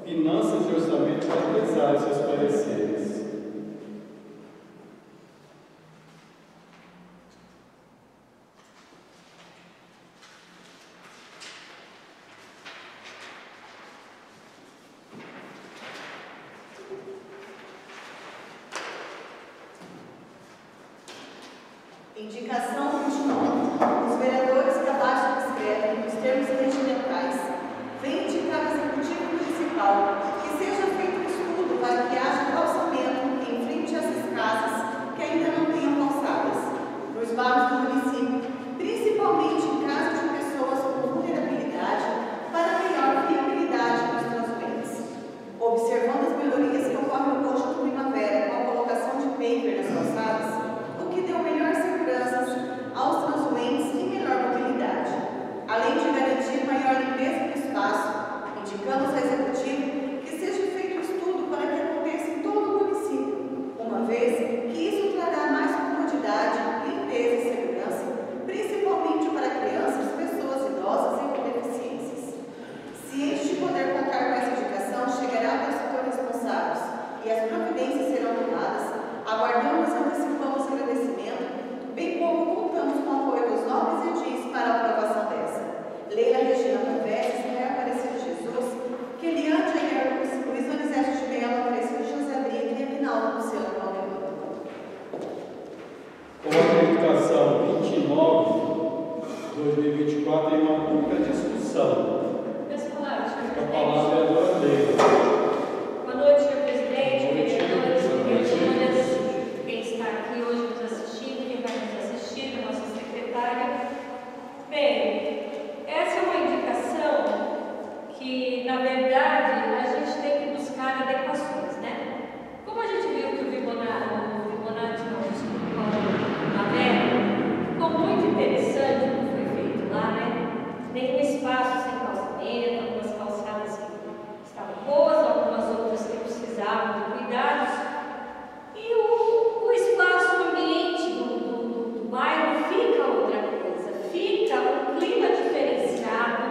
Finanças e orçamento para pesar seus pareceres. Indicação 29. Os vereadores que abaixo descrevem os termos regimentais. Vem indicar ao Executivo Municipal que seja feito um estudo para que haja calçamento em frente a essas casas que ainda não tenham calçadas, nos bairros do município, principalmente em caso de pessoas com vulnerabilidade, para melhor viabilidade dos transeuntes. Observando as melhorias que ocorrem no Conjunto Primavera com a colocação de paver nas calçadas, o que deu melhor segurança aos transeuntes e melhor mobilidade, além de garantir maior limpeza do espaço. Indicamos ao Executivo que seja feito um estudo para que aconteça em todo o município, uma vez que isso trará mais comodidade, limpeza e segurança, principalmente para crianças, pessoas idosas e com deficiências. Ciente de poder contar com essa indicação, chegará aos setores responsáveis e as providências serão tomadas. Aguardamos e antecipamos agradecimento, bem como contamos com o apoio dos nobres edis para a aprovação dessa. Leila Regina Pavés, Israel Aparecido Jesus, Keliane Aguiar Luiz Donizete de Mello, Aparecido José Brito e Aguinaldo Luciano Valdemar. Com a publicação 29/2024 em uma pública discussão. A palavra é a vereadora Leila. Boa noite, senhor presidente, vereadores e vereadoras, quem está aqui hoje nos assistindo, quem vai nos assistir, a nossa secretária. Bem, essa é uma indicação que, na verdade, a gente tem que buscar adequações, né? Como a gente viu que o ficou muito interessante o que foi feito lá, né? Nenhum espaço sem calçamento, algumas calçadas que estavam boas, algumas outras que precisavam de cuidados. E o espaço, o ambiente do bairro fica outra coisa, fica um clima diferenciado,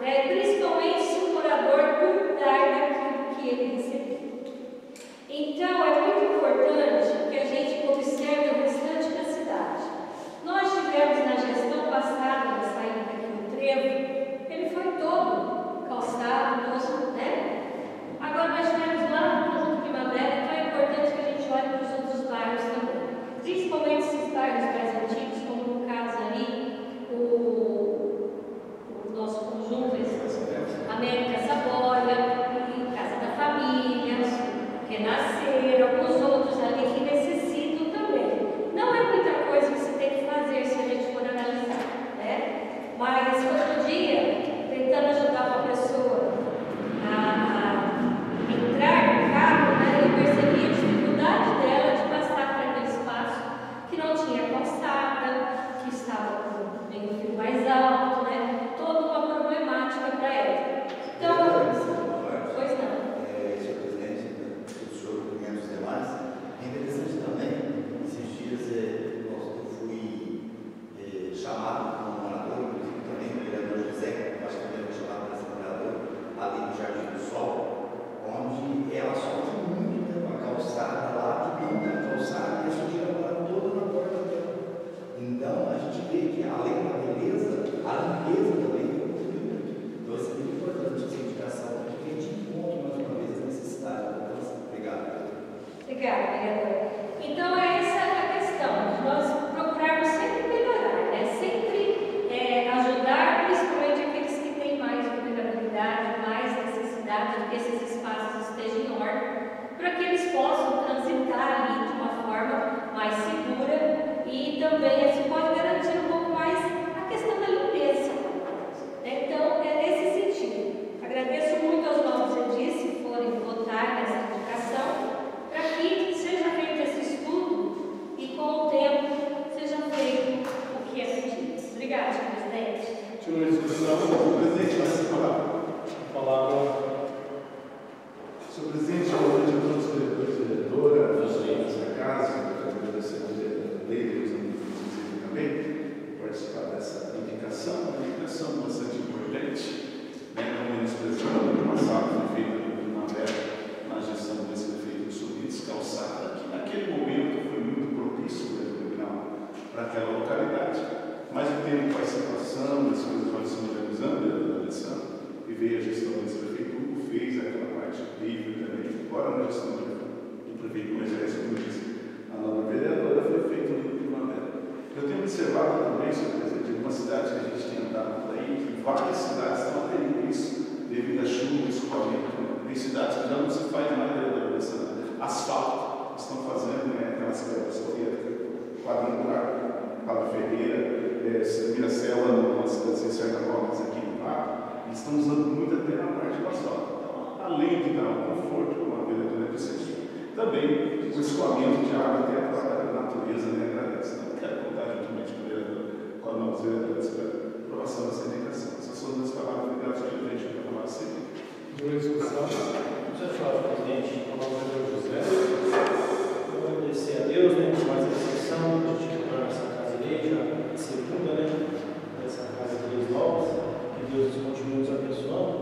né? Principalmente se o morador cuidar daquilo que ele recebeu. Então, é muito importante que a gente observe o restante da cidade. Nós tivemos na gestão passada, na saída aqui do trevo, ele foi todo calçado, né? Agora nós tivemos lá no Conjunto Primavera, então é importante que a gente olhe para os outros bairros também. Principalmente esses bairros mais antigos, como no caso ali, o nosso conjunto, América Saboia, Casa da Família, Renascer, alguns outros ali que necessitam também. Não é muita coisa que você tem que fazer se a gente for analisar, né? Mas outro dia, tentando ajudar uma pessoa a entrar no carro, né, eu percebi a dificuldade dela de passar por aquele espaço que não tinha calçada, que estava com um fio mais alto, né? Toda uma problemática para ela. Então, pois não. Senhor presidente, o senhor, cumprimentos os demais. É interessante também, esses dias eu fui chamado como morador, inclusive também o vereador José, acho que também foi chamado para ser morador, ali no Jardim do Sol, onde ela sofre muito, né, com a calçada lá, que pinta a calçada e a sujeira para toda na porta dela. Então a gente vê que além da beleza, a limpeza também contribui muito. Então é muito importante essa indicação, porque a gente encontra mais uma vez a necessidade. Obrigado. Obrigada, vereadora. Então, essa é a questão, de nós procurarmos sempre melhorar, né? Sempre ajudar, principalmente aqueles que têm mais vulnerabilidade, mais necessidade de que esses espaços estejam em ordem, para que eles possam transitar ali de uma forma mais segura e também isso pode garantir um pouco mais a questão da limpeza. Então, é nesse sentido. Agradeço muito aos novos edis que forem votar nessa indicação, para que seja feito esse estudo e, com o tempo, seja feito o que é pedido. Obrigada, senhor presidente. Senhor discussão, o presidente vai separar. A palavra. Senhor presidente, boa noite a todos os vereadores e vereadoras, dessa casa, agradecer a Leila também por participar dessa indicação, uma indicação bastante importante, né? Não menosprezando o ano passado foi feita no Primavera, na gestão desse prefeito Sorriso Calçada, que naquele momento foi muito propício para aquela localidade. Mas o tempo vai se passando, as coisas vão se modernizando, e veio a gestão desse prefeito, fez aquela parte livre também, senhor presidente, em uma cidade que a gente tem andado por aí, que várias cidades estão tendo isso, devido à chuva, escoamento. Tem cidades que já não se faz mais asfalto, estão fazendo aquelas pedras quadrangular, Padre Ferreira, Miracela, numa cidadezinha Sertanópolis aqui no Parque, eles estão usando muito até na parte do asfalto. Então, além de dar um conforto para uma vereadora de também o escoamento de água até a própria natureza, né? Agradece. Não quero contar juntamente com o vereador, com a nova vereadora, para a aprovação dessa indicação. Essas são as palavras de graça de gente para tomar a seguir. Presidente, o nome do José. Eu vou agradecer a Deus, né, por mais a sessão, a gente tornar essa casa igreja, a segunda, né, dessa casa de Deus novas, que Deus continue nos abençoando.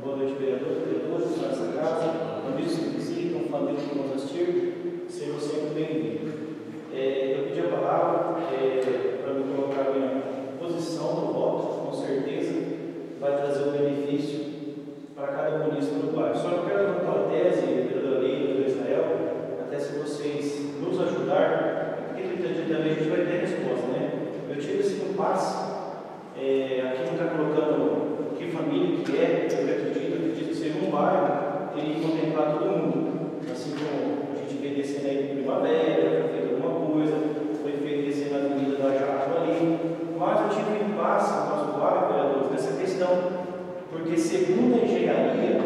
Boa noite, vereadores, nessa casa, amigos que visitam, família que nos assistir, sejam sempre bem-vindos. Eu pedi a palavra para me colocar a minha posição no voto, com certeza vai trazer um benefício para cada município do bairro. Só não quero levantar a tese, vereadora Leila, do Israel, até se vocês nos ajudar, porque também a gente vai ter resposta, né? Eu tive esse impasse, aqui não está colocando que família que é, eu acredito que seja um bairro, ele contemplar todo mundo. Assim como a gente vê descendo aí de Primavera, foi feito alguma coisa, foi feito descendo a avenida da Jato ali, mas eu tive impasse no nosso bairro, vereadores, nessa questão. Porque, segundo a engenharia,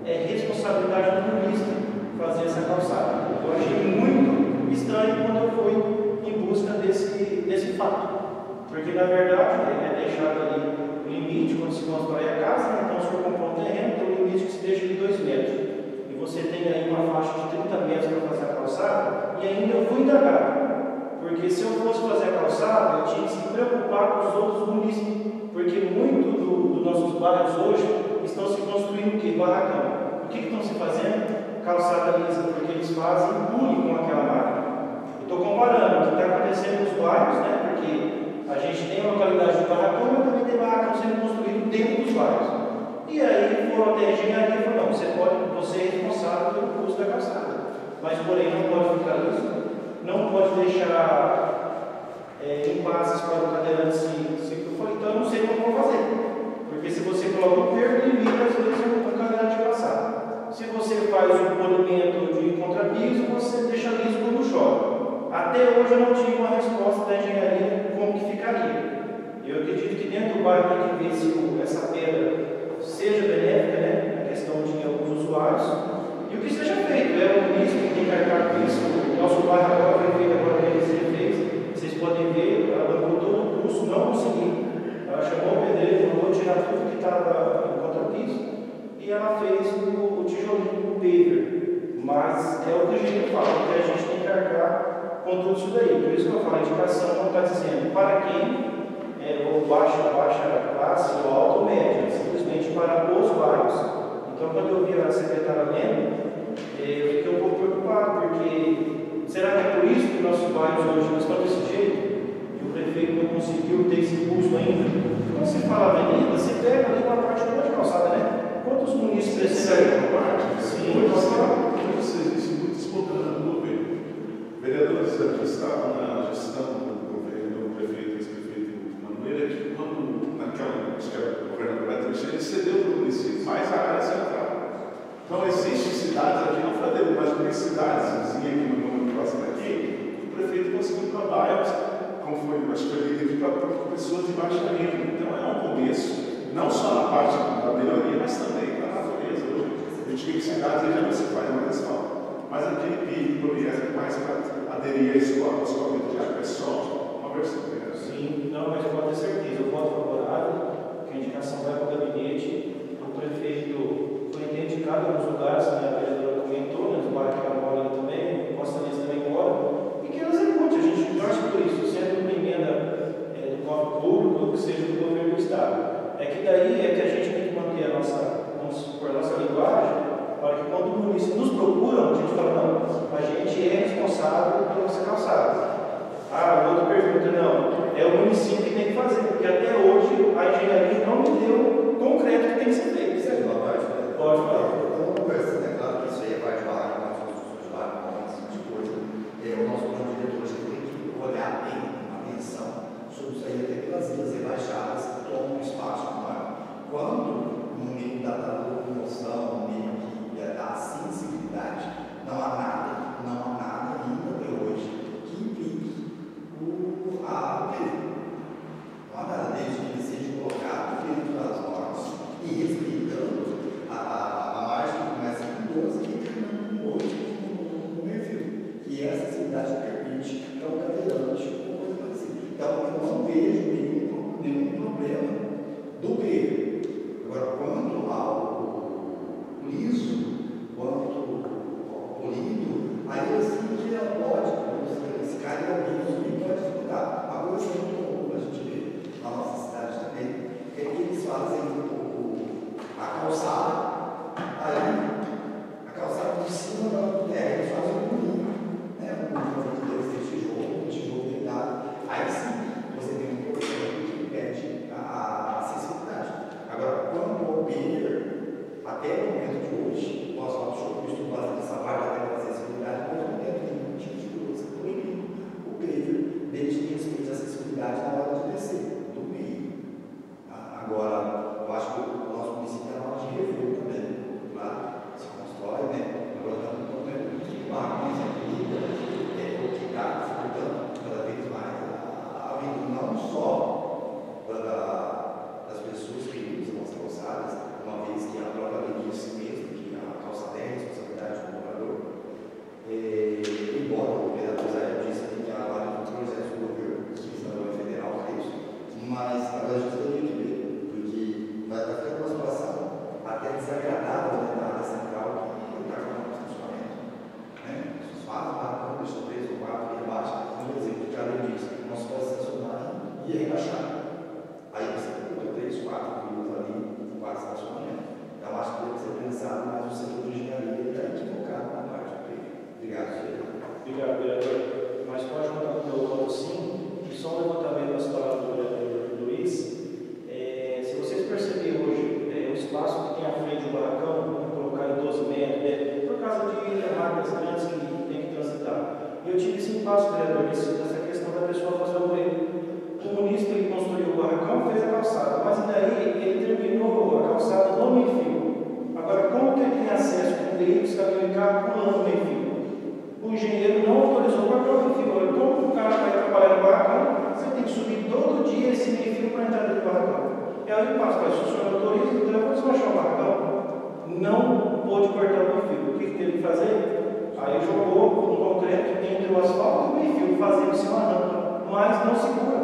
é responsabilidade do município fazer essa calçada. Eu achei muito estranho quando eu fui em busca desse fato. Porque, na verdade, é deixado ali o limite, quando se constrói a casa, né? Então, se for comprar um terreno, tem um limite que se deixa de 2 metros. E você tem aí uma faixa de 30 metros para fazer a calçada, e ainda eu fui indagado. Porque se eu fosse fazer a calçada, eu tinha que se preocupar com os outros municípios. Porque muito dos nossos bairros hoje estão se construindo o quê? Barracão. O que estão se fazendo? Calçada lisa, porque eles fazem bullying com aquela máquina. Eu estou comparando o que está acontecendo nos bairros, né? Porque a gente tem a localidade de barracão, mas também tem barracão sendo construído dentro dos bairros. E aí foram até a engenharia e falaram, não, você é responsável pelo custo da calçada. Mas porém não pode ficar isso, não pode deixar impasses para o cadeirante se eu falei, então eu não sei como vou fazer. Porque se você coloca um perco, limita às vezes o cadeirante passar. Se você faz o polimento de contrapiso, você deixa liso quando chove. Até hoje eu não tive uma resposta da engenharia como que ficaria. Eu acredito que dentro do bairro tem que ver se essa pedra seja benéfica, né, na questão de alguns usuários, e o que seja feito. É o município que tem que arcar com isso. O nosso bairro agora foi feito agora que ele fez. Vocês podem ver, ela bancou todo o curso, não consegui. Ela chamou o pedreiro, mandou tirar tudo que estava em contrapiso e ela fez o tijolinho, o paver. Mas é o que a gente fala, que a gente tem que arcar com tudo isso daí. Por isso que eu falo, a indicação não está dizendo para quem ou baixa classe, ou alta ou média, é simplesmente para os bairros. Então, quando eu vi a secretária lendo, eu fiquei um pouco preocupado, porque será que é por isso que nossos bairros hoje não estão desse jeito? E o prefeito não conseguiu ter esse impulso ainda? Quando se fala avenida, você pega ali uma parte toda de calçada, né? Quantos municípios desceram uma parte? Sim, existe muito espontâneo no governo. Vereadores que estavam na gestão do governo, do prefeito, ex-prefeito Manuel, que quando naquela, acho que era o governador Beto, ele cedeu para o município, mais a área central. Então, existem cidades aqui, não falei, mas tem cidades vizinhas aqui no próximo aqui, o prefeito conseguiu trabalhar, como foi, acho que foi líder para pessoas de baixa renda. Então, é um começo, não só na parte da melhoria, mas também para a natureza. Hoje, a gente tem cidades já não se faz mais asfalto, mas aquele pico do IES é mais para aderir a escoamento de água, é só uma versão. Sim, não, mas pode ter certeza, eu voto favorável, que a indicação vai para o gabinete, o prefeito foi indicado em alguns lugares, né, a vereadora comentou, né, no bairro que ela mora também, o Costa Lista também mora, e que ela execute, a gente torce por isso, sendo uma emenda do cofre público, que seja do governo do Estado. É que daí é que a gente tem que manter a nossa, vamos supor, a nossa linguagem, para que quando o município nos procura, a gente fala, não, a gente é responsável pela nossa calçada. Ah, o outro pergunta, não, é o município que tem que fazer, porque até hoje a engenharia não me deu concreto que tem que ser feito. Isso é uma parte, né? Pode falar. Estamos conversando, é claro que isso aí é parte de barra, com as discussões de barra, esse tipo de coisa. O nosso plano diretor tem que olhar bem a atenção sobre isso aí, tive esse impasse, vereador, nessa questão da pessoa fazer o meio. O munícipe ele construiu o barracão, fez a calçada, mas daí ele terminou a calçada no meio-fio. Agora, como que ele tem acesso com veículos caminhando carro pulando no meio-fio? O engenheiro não autorizou para o meio-fio. Agora, como o cara vai trabalhar no barracão, você tem que subir todo dia esse meio-fio para entrar dentro do barracão. E aí o impasse, mas se o senhor autoriza, então eu vou desmanchar o barracão. Não pôde cortar o meio-fio. O que teve que fazer? Aí jogou um concreto entre o asfalto e o meio-fio, fazendo-se uma rampa, mas não segura.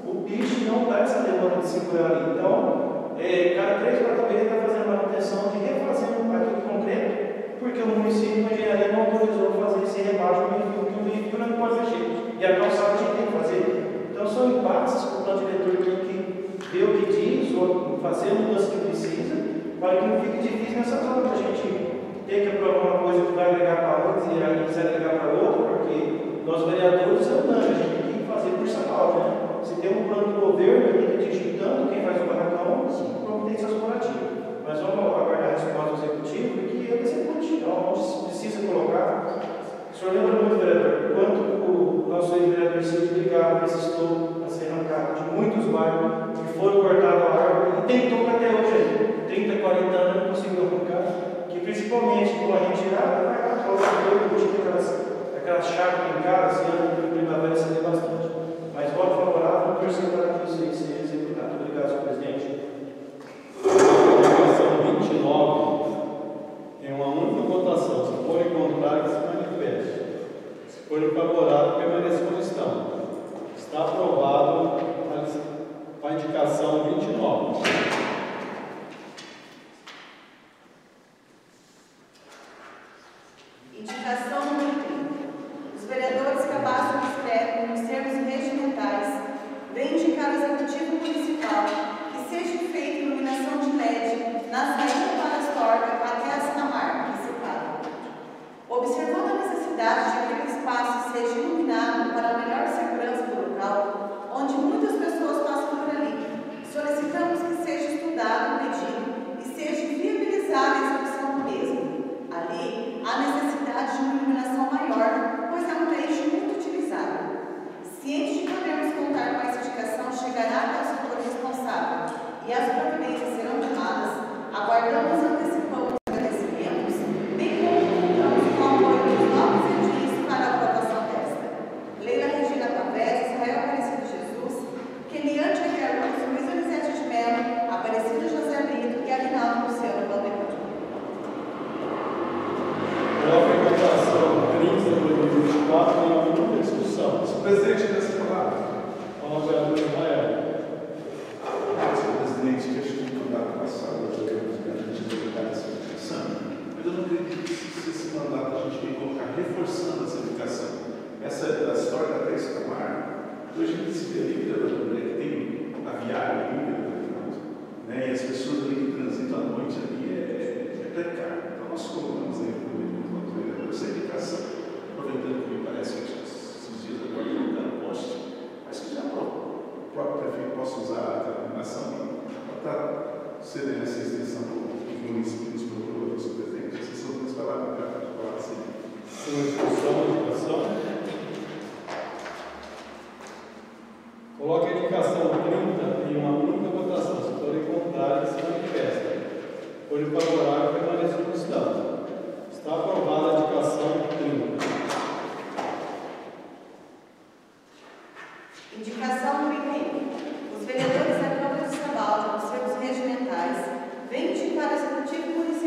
O bicho não dá essa demanda de segurar ali. Então, cada 3 4 meses está fazendo manutenção de refazer aquele concreto, porque o município, a engenharia, não autorizou fazer esse rebaixo do meio-fio, porque o meio-fio não pode mexer. E a calçada a gente tem que fazer. Então, são impasses que o plano diretor tem que ver o que diz, ou fazer a mudança que precisa, para que não fique difícil nessa zona para a gente ter que aprovar uma coisa que vai agregar para outra e aí quiser agregar para outra, porque nós vereadores é unânime, a gente tem que fazer por São Paulo, né? Se tem um plano do governo, tem que atingir tanto quem faz o barracão, providência explorativa. Mas vamos aguardar a resposta do executivo e que ele execute. Então, precisa colocar. O senhor lembra muito, vereador, quanto o nosso ex-vereador Cid brigava para esse estouro a ser arrancado de muitos bairros que foram cortados a árvore e tentou até hoje, 30, 40 anos, não conseguiu arrancar. Que principalmente com a retirada, vai lá, aquelas chácaras em casa, esse ano de primavera seria bastante. Mas voto favorável, torcer para que isso aí seja executado. Obrigado, senhor presidente. Votação 29, em uma única votação. Se for em contrário, se manifeste. Se for em favorável, permaneça como estão. Está aprovado a indicação 29. Indicação número 30. Os vereadores que abaixo do escrevem nos termos regimentais vêm indicar ao Executivo Municipal que seja feita iluminação de LED na saída para as torres até a Sinamarca municipal. Observando a necessidade de que aquele espaço seja iluminado para a melhor segurança do local, onde muitas pessoas passam por ali, solicitamos que seja estudado o pedido e seja viabilizada a execução do mesmo. Ali, há necessidade de uma iluminação maior, pois é um trecho muito utilizado. Ciente de que podemos contar com essa indicação, chegará até o setor responsável e as providências serão tomadas. Aguardamos e antecipamos os agradecimentos, bem como contamos com o apoio dos novos edis para a aprovação desta. Leila Regina Pavés, Israel Aparecido Jesus, Keliante Aguiar Luz, Luiz Elisete de Mello, Aparecido José Brito e Aguinaldo Luciano Valdemar. Coloca em votação 30 de 2024 em alguma discussão. Senhor presidente, nessa palavra. Fala, vereador Israel. Senhor presidente, acho que no mandato passado eu garanti colocar essa indicação, mas eu não acredito que esse mandato a gente tem que colocar reforçando essa indicação. Essa da história da Três Camargo, hoje a gente se vê ali, vereador, que tem a viária ali, né, e as pessoas ali que transitam à noite ali é precário. Então nós colocamos aí essa indicação, aproveitando que me parece que esses dias agora não está poste, mas que já o próprio prefeito possa usar a determinação para estar cedendo essa extensão dos municípios que nos procurou, senhor presidente. Essas são as palavras para falar assim. Sem discussão, coloque a indicação 30 em uma única votação. Se for em contrário, se manifesta. Por favorável, permaneça como estão. Está aprovada a indicação 30. Indicação 31. Os vereadores da Câmara de São Paulo, nos termos regimentais, vêm indicar ao Executivo Municipal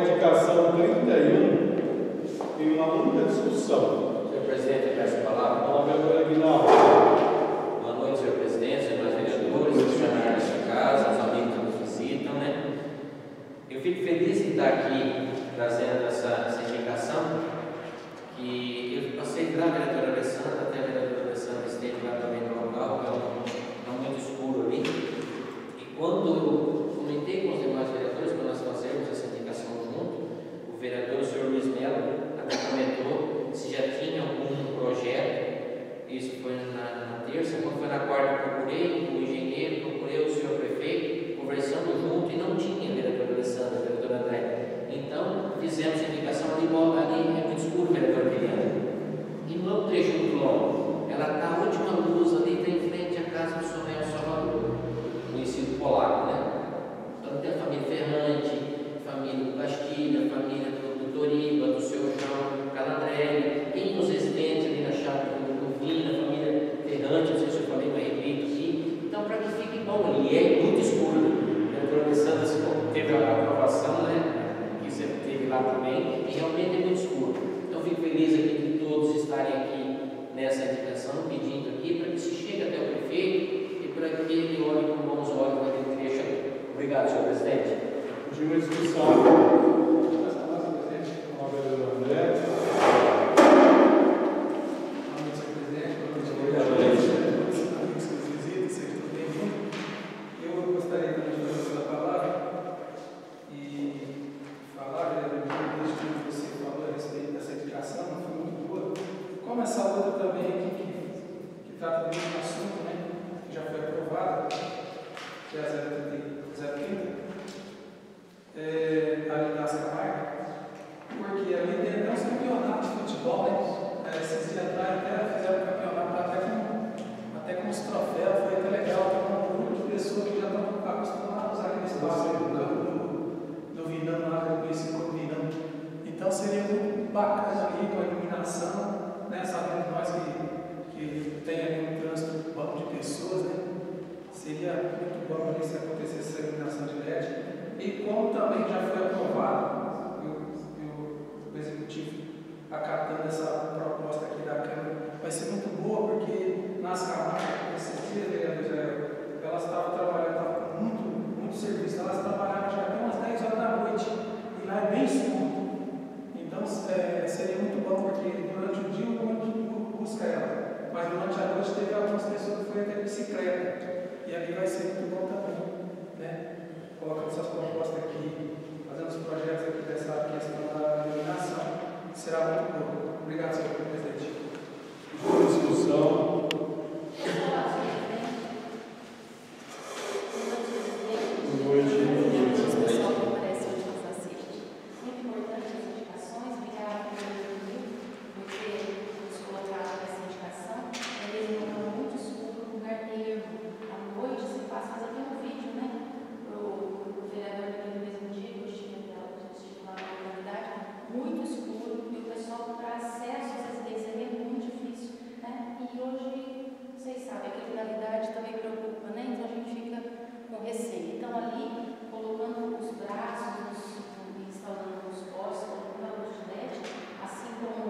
indicação 31 tem uma única discussão. Senhor presidente, eu peço a palavra. Fala, vereador Aguinaldo. Boa noite, senhor presidente, senhores vereadores, funcionários desta casa, os amigos que nos visitam, né? Eu fico feliz em estar aqui trazendo essa indicação, que eu passei da vereadora Alessandra, até a vereadora Alessandra esteve lá também no local, é um muito escuro ali. E quando eu comentei com os demais vereadores para nós fazermos essa indicação junto, o vereador, o senhor Luiz Melo, até comentou se já tinha algum projeto. Isso foi na terça. Quando foi na quarta, eu procurei o engenheiro, procurei o senhor prefeito, conversando junto, e não tinha vereadora Alessandra, vereadora André. Então, fizemos a indicação ali, ali é muito escuro, vereador Guilherme. E no outro trecho do quilômetro, ela está a última luz ali, está em frente à casa do Sonel Salvador, conhecido polaco, né? Então tem a família Ferrante, família do Bastilha, família do Toriba, do seu João Calandrelli, tem os residentes ali na Chácara do Vina, a família Ferrante, não sei se eu falei, mas repito aqui. Então, para que fique bom ali, é muito escuro. A doutora Alessandra teve a aprovação, né? Que você teve lá também, e realmente é muito escuro. Então, fico feliz aqui de todos estarem aqui nessa indicação, pedindo aqui para que se chegue até o prefeito e para que ele olhe com bons olhos naquele trecho ali. Obrigado, senhor presidente. Última discussão. Fala, vereador André. Eu gostaria também de fazer a palavra e falar, vereador, que você falou a respeito dessa indicação, foi muito boa. Como essa outra também aqui, que trata do mesmo assunto, né, que já foi aprovada, que é a 030, ali da Camargo, porque ali tem até uns campeonatos de futebol, né? Esses dias atrás até fizeram um campeonato até com os troféus, foi até legal, tem um grupo de pessoas que já estão acostumadas a usar aquele espaço do Vinão lá, que eu conheci como Vinão. Então seria muito bacana ali com a iluminação, né? Sabendo nós que tem ali um trânsito bom de pessoas, né? Seria muito bom ali se acontecesse essa iluminação de LED. E como também já foi aprovado, o Executivo acatando essa proposta aqui da Câmara, vai ser muito boa, porque nas Camargo, esses dias, vereadores, elas estavam trabalhando, estavam com muito serviço, elas trabalhavam já até umas 10 horas da noite, e lá é bem escuro. Então seria muito bom, porque durante o dia o ônibus busca ela, mas durante a noite teve algumas pessoas que foram até bicicleta, e ali vai ser muito bom também, né? Colocando essas propostas aqui, fazendo os projetos aqui dessa questão da iluminação, será muito bom. Obrigado, senhor presidente. Discussão. muito escuro e o pessoal para acesso às residências é muito difícil, né? E hoje, vocês sabem, a criminalidade também preocupa, né? Então a gente fica com receio. Então ali, colocando os braços, instalando os postes, colocando a luz de LED, assim como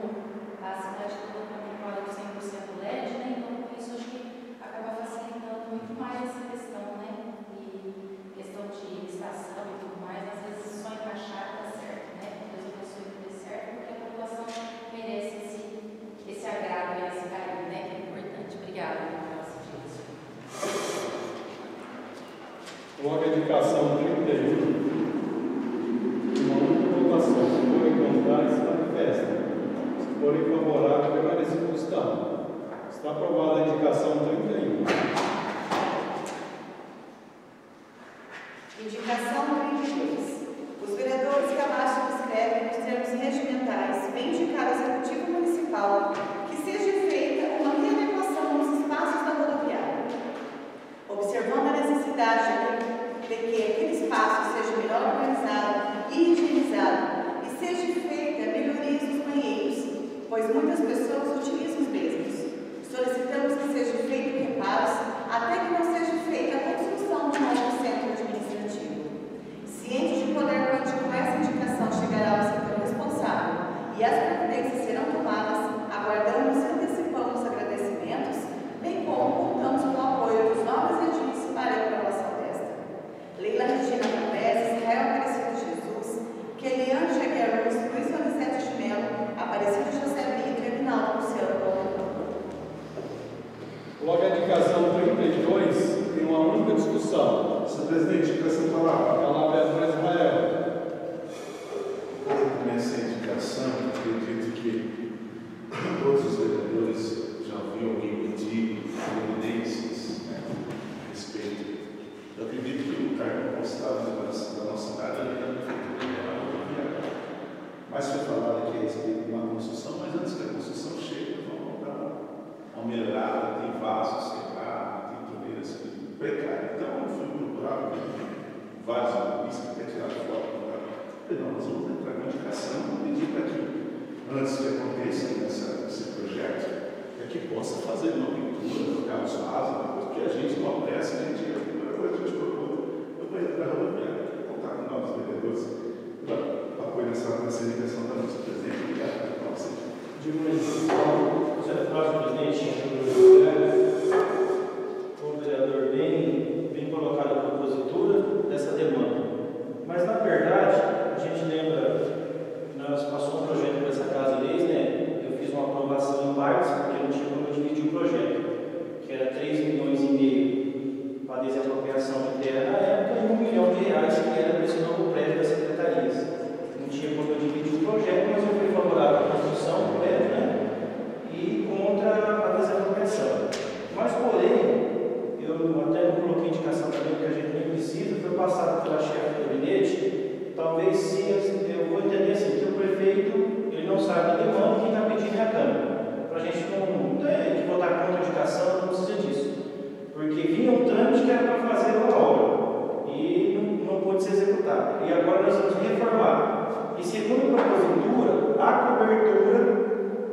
a cidade toda contemplada com 100% LED, né? Então isso acho que acaba facilitando muito mais essa questão, né? E questão de estação e tudo mais, às vezes só encaixar dá certo, né? Porque a população merece esse agrado e esse carinho, né? Que é importante. Obrigada pela nossa audiência. Coloca a indicação 31. Uma única votação. Se forem contrários, se manifesta. Se forem favoráveis, permaneçam como estão. Está aprovada a indicação 31. Indicação 32. Os vereadores que abaixo descrevem nos termos regimentais vêm indicar ao Executivo Municipal que seja feita uma readequação nos espaços da rodoviária, observando a necessidade de que aquele espaço seja melhor organizado e higienizado e seja feita melhorias nos banheiros, pois muitas pessoas utilizam os mesmos. Solicitamos que sejam feitos reparos até que não seja feita a construção de um novo centro administrativo. Ciente de poder, com essa indicação chegar indicação 32 tem uma única discussão. Senhor presidente, com essa palavra. Ela pede para Israel. Nessa indicação, acredito que todos os vereadores já ouviram alguém pedir evidências a respeito. Eu acredito que o cargo constado da nossa cidade mas foi falado aqui a respeito de uma construção, mas antes que a construção chegue, vamos dar uma melhorada, tem vasos quebrados, tem torneiras precárias. Então, eu fui procurado vários lobistas que tiraram foto. Não, nós vamos entrar com indicação e pedir para que, antes que aconteça esse projeto, é que possa fazer uma pintura, trocar os vasos, porque a gente não pressa, a gente procura. Eu vou entrar na rodoviária, contar com novos vereadores para apoio nessa indicação da nossa presidente. Obrigado pela nossa Próximo presidente, o vereador bem colocado a propositura dessa demanda. Mas, na verdade, a gente lembra, nós passou um projeto para essa Casa de Leis, né? Eu fiz uma aprovação em partes, porque não tinha como eu dividir o projeto, que era 3,5 milhões para desapropriação de terra na época e R$1 milhão que era para esse novo prédio das secretarias. Não tinha como eu dividir o projeto, mas eu fui favorável à construção do prédio, né? E contra a desapropriação. Mas, porém, eu até não coloquei indicação também, porque a gente nem precisa, foi passado pela chefe do gabinete, talvez se eu vou entender assim, que o prefeito ele não sabe a demanda, quem está pedindo é a Câmara. Para a gente não ter que votar contra a indicação, não precisa disso. Porque vinha um trâmite que era para fazer uma obra e não pôde ser executado. E agora nós vamos reformar. E segundo a propositura, a cobertura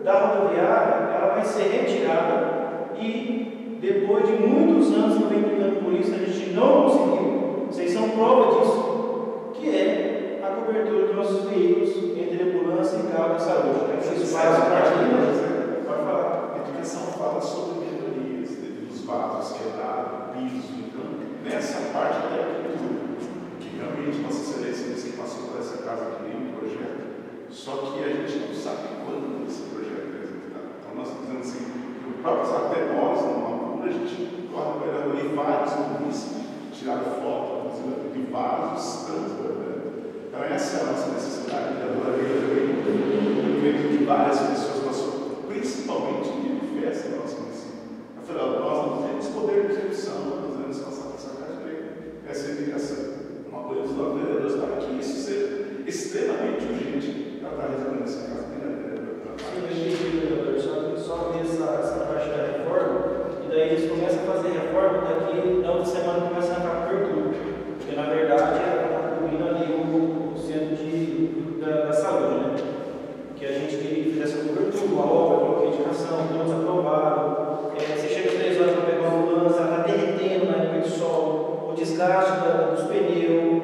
da rodoviária ela vai ser retirada e depois de muitos anos eu venho brigando por isso, a gente não conseguiu. Vocês são prova disso, que é a cobertura dos nossos veículos entre ambulância e carro de saúde. Vocês fazem parte pode falar. A educação fala sobre melhorias, dos vasos quebrados, pisos, então, nessa parte da arquitetura, que realmente Nossa Excelência disse que passou por essa casa que nem um projeto, só que a gente não sabe quando esse projeto é executado. Então, nós estamos dizendo assim, o próprio até nós, a gente corre para ali vários lugares, tiraram foto, de vários tantos. Então, essa é a nossa necessidade de adoraria também. Eu vejo que várias pessoas passou, principalmente em festa da nossa município. Afinal, nós não temos poder de execução, nós devemos passar por essa casa de lei. Essa é a indicação. Um apoio dos nossos vereadores para que isso seja extremamente urgente para estar resolvendo essa casa de lei. Só ver essa parte da reforma, e daí eles começam a fazer reforma, daqui na outra semana começa a entrar cobertura. Porque na verdade está cobrindo ali o centro da saúde, né? Que a gente queria que fizesse a cobertura, uma obra, coloquei indicação, todos aprovaram. Você chega às 3 horas para pegar uma ambulância, ela está derretendo na época de sol, o desgaste dos pneus.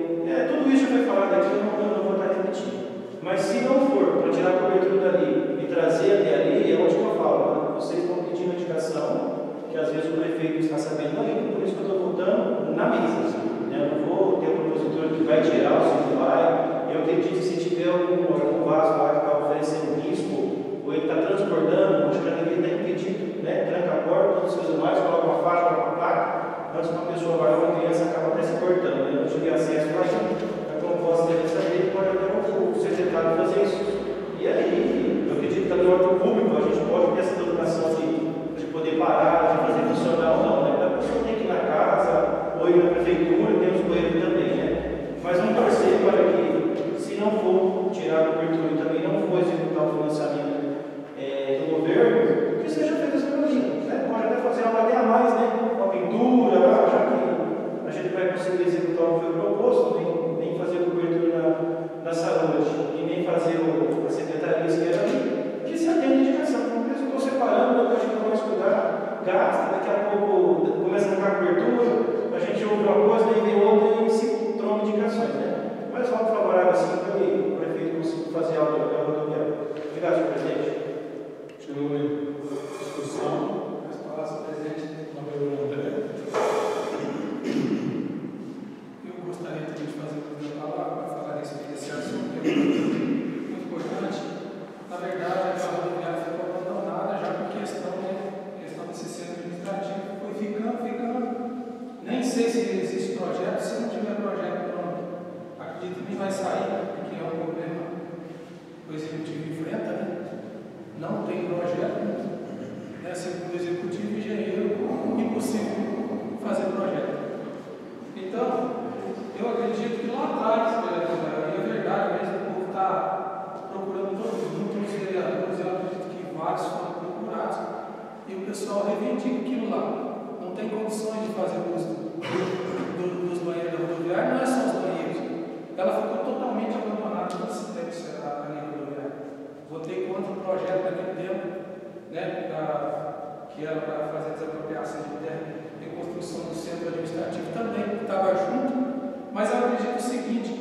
Tudo isso já foi falado aqui, eu não vou estar repetindo. Mas se não for para tirar a cobertura dali e trazer até ali, é onde eu falo, né? Vocês estão pedindo indicação, que às vezes o prefeito está sabendo, não, por isso que eu estou votando na mesa. Né? Eu não vou ter um propositor que vai tirar o seu vai. Eu acredito que se tiver algum vaso lá que está oferecendo risco, ou ele está transbordando, acho que já deveria estar impedido, né? Tranca a porta, todas as coisas mais, coloca uma faixa, coloca uma placa, antes uma pessoa vai, uma criança acaba até se cortando, né? Eu não tive acesso lá ainda. Então, posso ter saber, pode até o secretário fazer isso. E aí, eu acredito que também o órgão público, a gente pode ter essa educação de poder parar, de fazer funcionar ou não, né? A pessoa tem que ir na casa, ou ir na prefeitura, tem os banheiros também, né? Mas vamos torcer para que, se não for tirar a cobertura e também não for executar o financiamento do governo, que seja feito essa coisa, né? Pode até fazer algo até a mais, né? Uma pintura, já que a gente vai conseguir executar o que foi proposto, nem fazer cobertura na saúde e nem fazer a secretaria que era ali, que se atende à indicação. Porque eu estou separando, depois a gente começa a cuidar, gasta, daqui a pouco começa a ficar cobertura, a gente ouve uma coisa, daí vem outra e se troma indicações, né? Mas vamos favorável assim para que o prefeito consiga fazer algo da rodoviária. Obrigado, senhor presidente. Continua a discussão. As palavras, presidente. André. Eu gostaria também de fazer uma palavra para falar desse assunto, que é muito importante. Na verdade, a rodoviária ficou abandonada já por questão desse centro administrativo que foi ficando. pessoal reivindica aquilo lá. Não tem condições de fazer uso dos banheiros da rodoviária, não é só os banheiros. Ela ficou totalmente abandonada no sistema a linha rodoviária. Votei contra o projeto daquele tempo, né, que era para fazer desapropriação de terra e construção do centro administrativo também, que estava junto, mas eu acredito o seguinte: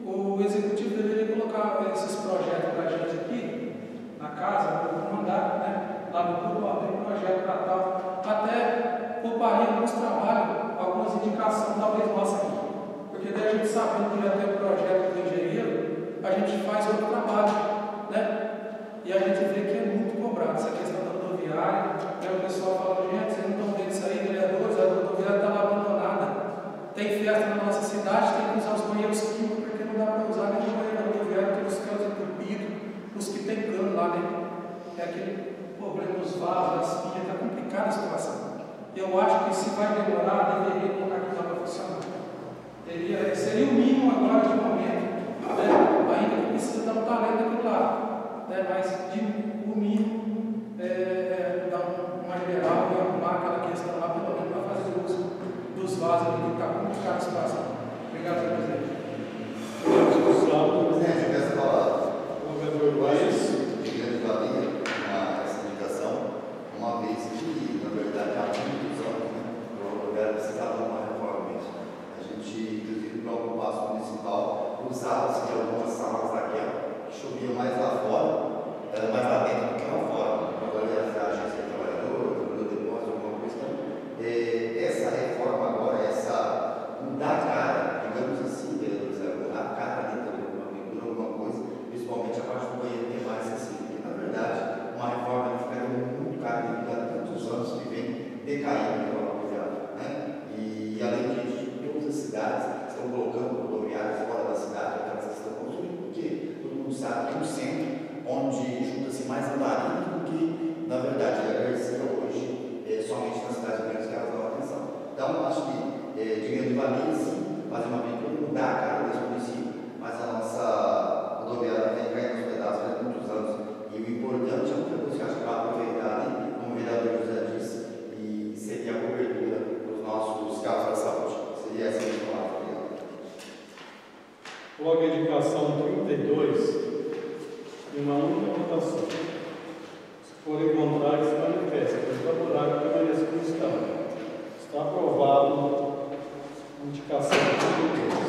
o executivo deveria colocar esses projetos para a gente aqui, na casa, no mandato, né, lá no grupo, abrir um projeto para tal, até pouparia alguns trabalhos, algumas indicações, talvez nossa aqui, porque daí a gente sabendo que já tem um projeto do engenheiro, a gente faz outro trabalho, né, e a gente vê que é muito cobrado essa questão da rodoviária, né, o pessoal fala, gente, vocês não estão vendo isso aí, vereadores, a rodoviária está lá abandonada, tem festa na nossa cidade, tem que usar os banheiros químicos, porque não dá para usar nem o banheiro da rodoviária, tem os canos entupidos, os que tem cano lá, né, é aquele problema dos vasos, das pias, está complicada a situação. Eu acho que se vai demorar, deveria colocar aquilo lá para funcionar. Seria o mínimo agora de momento, né, ainda que precisa dar um talento daquilo lá, né, mas o mínimo dar uma geral e arrumar aquela questão lá, pelo menos para fazer uso dos vasos ali, que está complicada a situação. Obrigado, senhor presidente. Presidente, eu quero falar. Eu acho que grande valia essa indicação, uma vez que, na verdade, há muitos anos, né, o rodoviário precisava de uma reforma mesmo. A gente, inclusive, para o passo municipal, usava-se de algumas salas daquela, que chovia mais lá fora, era mais lá dentro do que lá fora. Agora, a agência de trabalhador, o depósito, alguma coisa. Essa reforma agora, mudar a cara, digamos assim, mudar a cara dentro de uma pintura, alguma coisa, principalmente a parte do banheiro tem mais assim. Porque, na verdade, uma reforma ficaria muito cara devido a tantos anos que vem decaindo pela rodoviária, né? E além disso, todas as cidades estão colocando rodoviárias fora da cidade, aquelas que estão construindo, porque todo mundo sabe que é um centro onde junta-se mais andarilho do que, na verdade, a Garcia hoje, somente nas cidades grandes que elas dão atenção. Então, acho que dinheiro de valia, sim, fazer uma pintura, mudar a cara desse município, mas a nossa rodoviária vem caindo nos pedaços há muitos anos. E o importante é outra coisa que acho que vai aproveitar ali, como o vereador José disse, e seria a cobertura dos nossos carros da saúde. Seria essa a minha palavra. Logo a indicação 32, e uma única votação. Se forem contrários, se manifesta. Pois favorável permaneça como está. Está aprovado a indicação 32.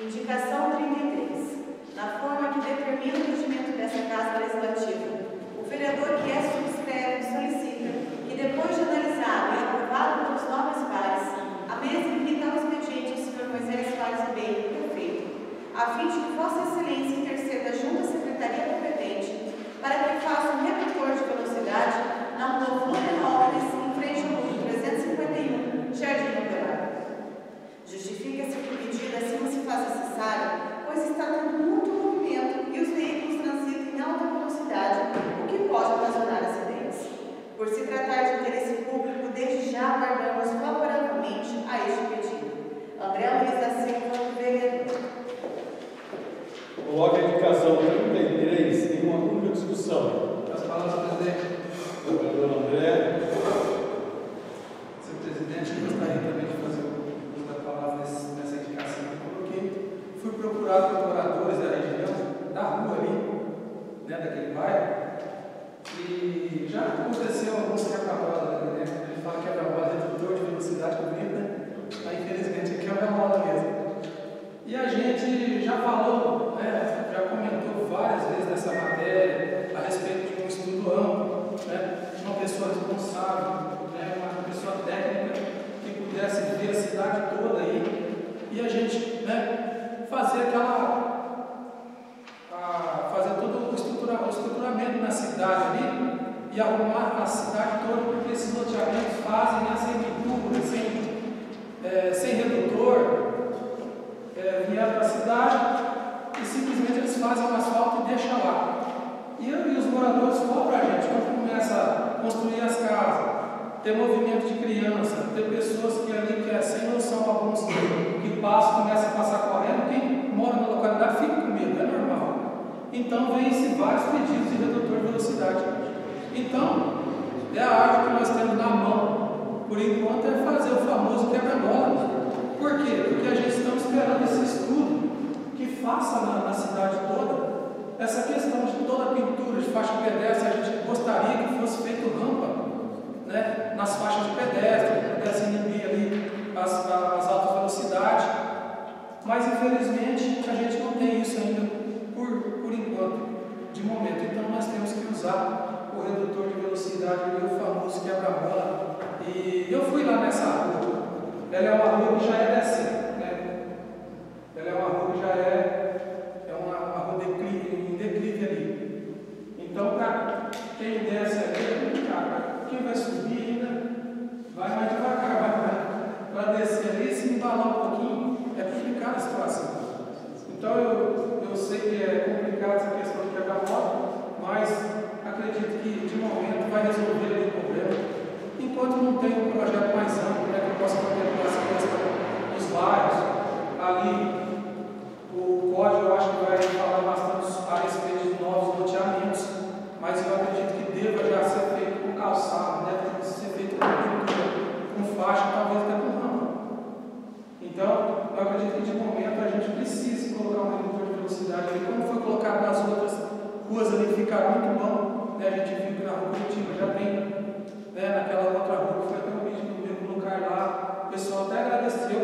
Indicação 33. Na forma que determina o regimento dessa Casa Legislativa, o vereador que subscreve solicita que, depois de analisado e aprovado pelos nobres pares, a mesa envie ao expediente ao Sr. Moisés Fares Ribeiro, prefeito, a fim de que Vossa Excelência interceda junto à Secretaria competente para que faça um redutor de velocidade na rua Florianópolis, em frente ao número 351, Jardim Operário. Justifica-se que o pedido acima se faz necessário, pois está tendo muito movimento e os veículos transitam em alta velocidade, o que pode ocasionar acidentes. Por se tratar de interesse público, desde já aguardamos favoravelmente a este pedido. André Luiz da Silva, vereador. Coloque a indicação 33 em uma única discussão. As palavras, presidente. Vereador André. Senhor presidente, eu gostaria também de fazer uso da palavra nessa indicação que eu coloquei. Fui procurado por moradores da região, da rua ali, né, daquele bairro, e já aconteceu alguns quebra-mola, né? Ele fala quebra-mola é redutor de velocidade bonito, né? Mas infelizmente é quebra-mola mesmo. E a gente já falou, né, já comentou várias vezes nessa matéria a respeito de um estudo amplo, né, de uma pessoa responsável, né, uma pessoa técnica que pudesse ver a cidade toda aí e a gente, né, fazer todo o estruturamento na cidade ali e arrumar a cidade toda, porque esses loteamentos fazem sem pintura, sem redutor. Vieram para a cidade e simplesmente eles fazem o asfalto e deixam lá. E os moradores cobram a gente quando começa a construir as casas, ter movimento de criança, ter pessoas que ali que sem noção alguns que passam, começam a passar correndo, quem mora na localidade fica com medo, é normal. Então, vem-se vários pedidos de redutor de velocidade. Então, é a arte que nós temos na mão, por enquanto, é fazer o famoso quebra-mola. Por quê? Porque a gente está esperando esse estudo que faça na cidade toda essa questão de toda a pintura de faixa de pedestre. A gente gostaria que fosse feito rampa, né, nas faixas de pedestre, para pudesse inibir ali as altas velocidades, mas infelizmente a gente não tem isso ainda por enquanto, de momento. Então nós temos que usar o redutor de velocidade, o famoso quebra-mola. E eu fui lá nessa rua. Ela é uma rua que já é descida, né? Ela é uma rua que já é uma rua em declive ali. Então, para quem desce ali é complicado. Quem vai subir ainda vai mais devagar, para descer ali, se embalar um pouquinho, é complicada a situação. Então, eu sei que é complicado essa questão de quebra-mola, mas acredito que de momento vai resolver ali o problema. Enquanto não tem um projeto mais amplo, né, que possa contemplar essa questão dos bairros, ali o código eu acho que vai falar bastante a respeito de novos loteamentos, mas eu acredito que deva já ser feito com calçado, deve ser feito com pintura, com faixa, talvez até com rampa. Então, eu acredito que de momento a gente precisa colocar um redutor de velocidade ali, como foi colocado nas outras ruas ali, ficaram muito bom, né? A gente viu que na rua Curitiba já tem, né, naquela outra rua, que foi até um vídeo do meu lugar lá, o pessoal até agradeceu,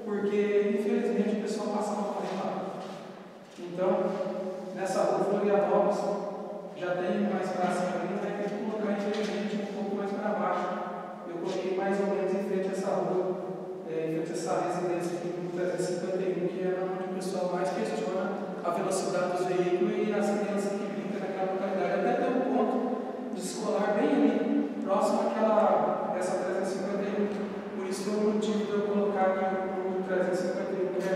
porque infelizmente o pessoal passava por lá. Então, nessa rua Florianópolis, já tem mais pra cima ali, vai ter que colocar infelizmente um pouco mais para baixo. Eu coloquei mais ou menos em frente a essa rua, em frente a essa residência aqui no 351, que é onde o pessoal mais questiona a velocidade dos veículos e as crianças que brincam naquela localidade. Até tem um ponto de escolar bem ali, próximo àquela, essa 351. Por isso foi o motivo de eu colocar aqui o 351, que é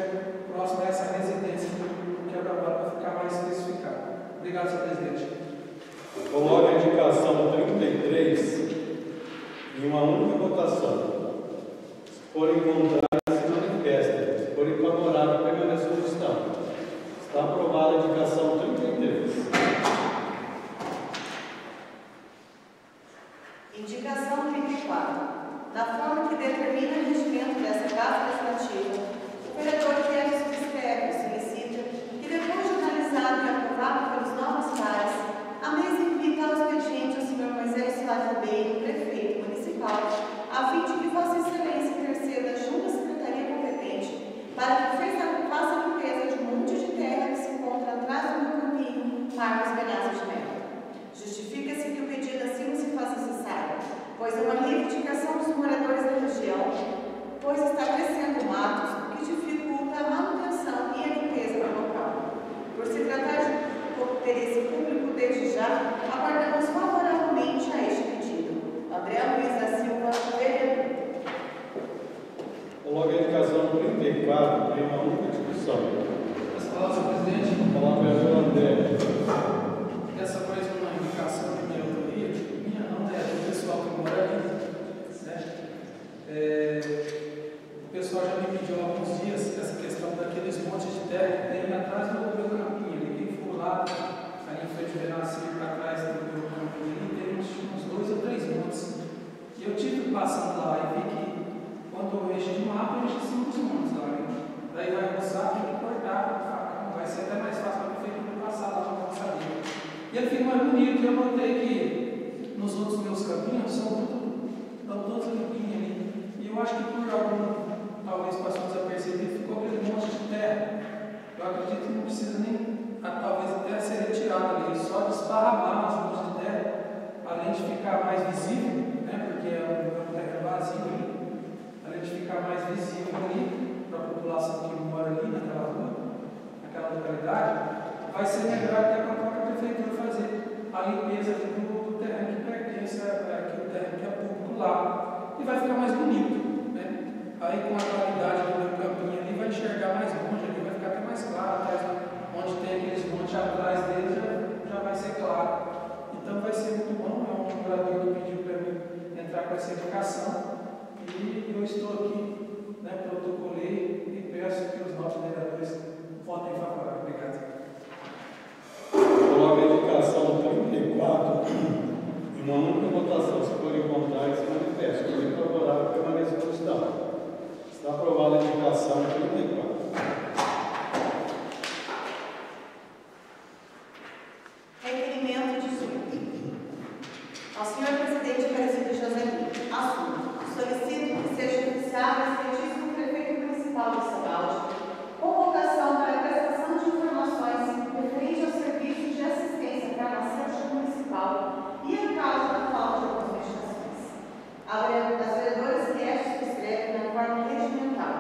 próximo a essa residência do quebra-mola, para ficar mais especificado. Obrigado, senhor presidente. Coloque a indicação 33 em uma única votação. Se forem contrários, se manifestem. Se forem favoráveis, permaneçam como estão. Está aprovada a indicação 33. Indicação 34. Da forma que determina o regimento dessa Casa Legislativa, o vereador Kevin Subscreve solicita que, depois de analisado e aprovado pelos novos pares, a mesa envie tal expediente ao senhor Moisés Soares Ribeiro, prefeito municipal, a fim de que Vossa Excelência interceda junto à Secretaria competente para que faça a limpeza de um monte de terra que se encontra atrás do meu caminho, Marcos Benazzi de Mello. Justifica-se que o pedido assim se faz necessário, pois é uma reivindicação dos moradores da região, pois está crescendo matos, o que dificulta a manutenção e a limpeza do local. Por se tratar de interesse público, desde já, aguardamos favoravelmente a este pedido. André Luiz da Silva, vereador. Coloque a indicação 34 em uma única discussão. As palavras do presidente. Coloque o vereador André. Essa foi uma indicação de minha autoria, minha não, é do pessoal que mora ali, né? O pessoal já me pediu há alguns dias essa questão daqueles montes de terra que tem atrás do meu campinho. Quem for lá, ali em frente ao Benazzi, para trás do meu campinho, ali tem uns 2 ou 3 montes. E eu tive passando lá e vi que quando eu enchi de mato, eu enchi 5 montes lá. Né? Daí vai roçar, tem que cortar, vai ser até mais fácil para o prefeito passar lá na roçaria. E ele fica mais bonito. Eu notei que nos outros meus caminhos estão todos limpinhos ali. E eu acho que por algum, talvez passou desapercebido, ficou aquele monte de terra. Eu acredito que não precisa nem, talvez até ser retirado ali, só desparramar as montes de terra, além de ficar mais visível, né, porque é um terreno vazio ali, além de ficar mais visível ali para a população que mora ali naquela rua, naquela localidade. Vai ser melhor até para a própria prefeitura fazer a limpeza do terreno que pertence àquele terreno que é público lá. E vai ficar mais bonito, né? Aí com a qualidade do meu campinho ali, vai enxergar mais longe ali, vai ficar até mais claro, atrás, onde tem aqueles montes atrás dele já vai ser claro. Então vai ser muito bom. É um morador que pediu para mim entrar com essa indicação e eu estou aqui, né, protocolei e peço que os nossos vereadores votem favorável. Obrigado. Municipal de Saúde, convocação para a prestação de informações referente aos serviços de assistência farmacêutica municipal e a causa da falta de algumas medicações. As vereadoras Kestes escrevem na forma regimental,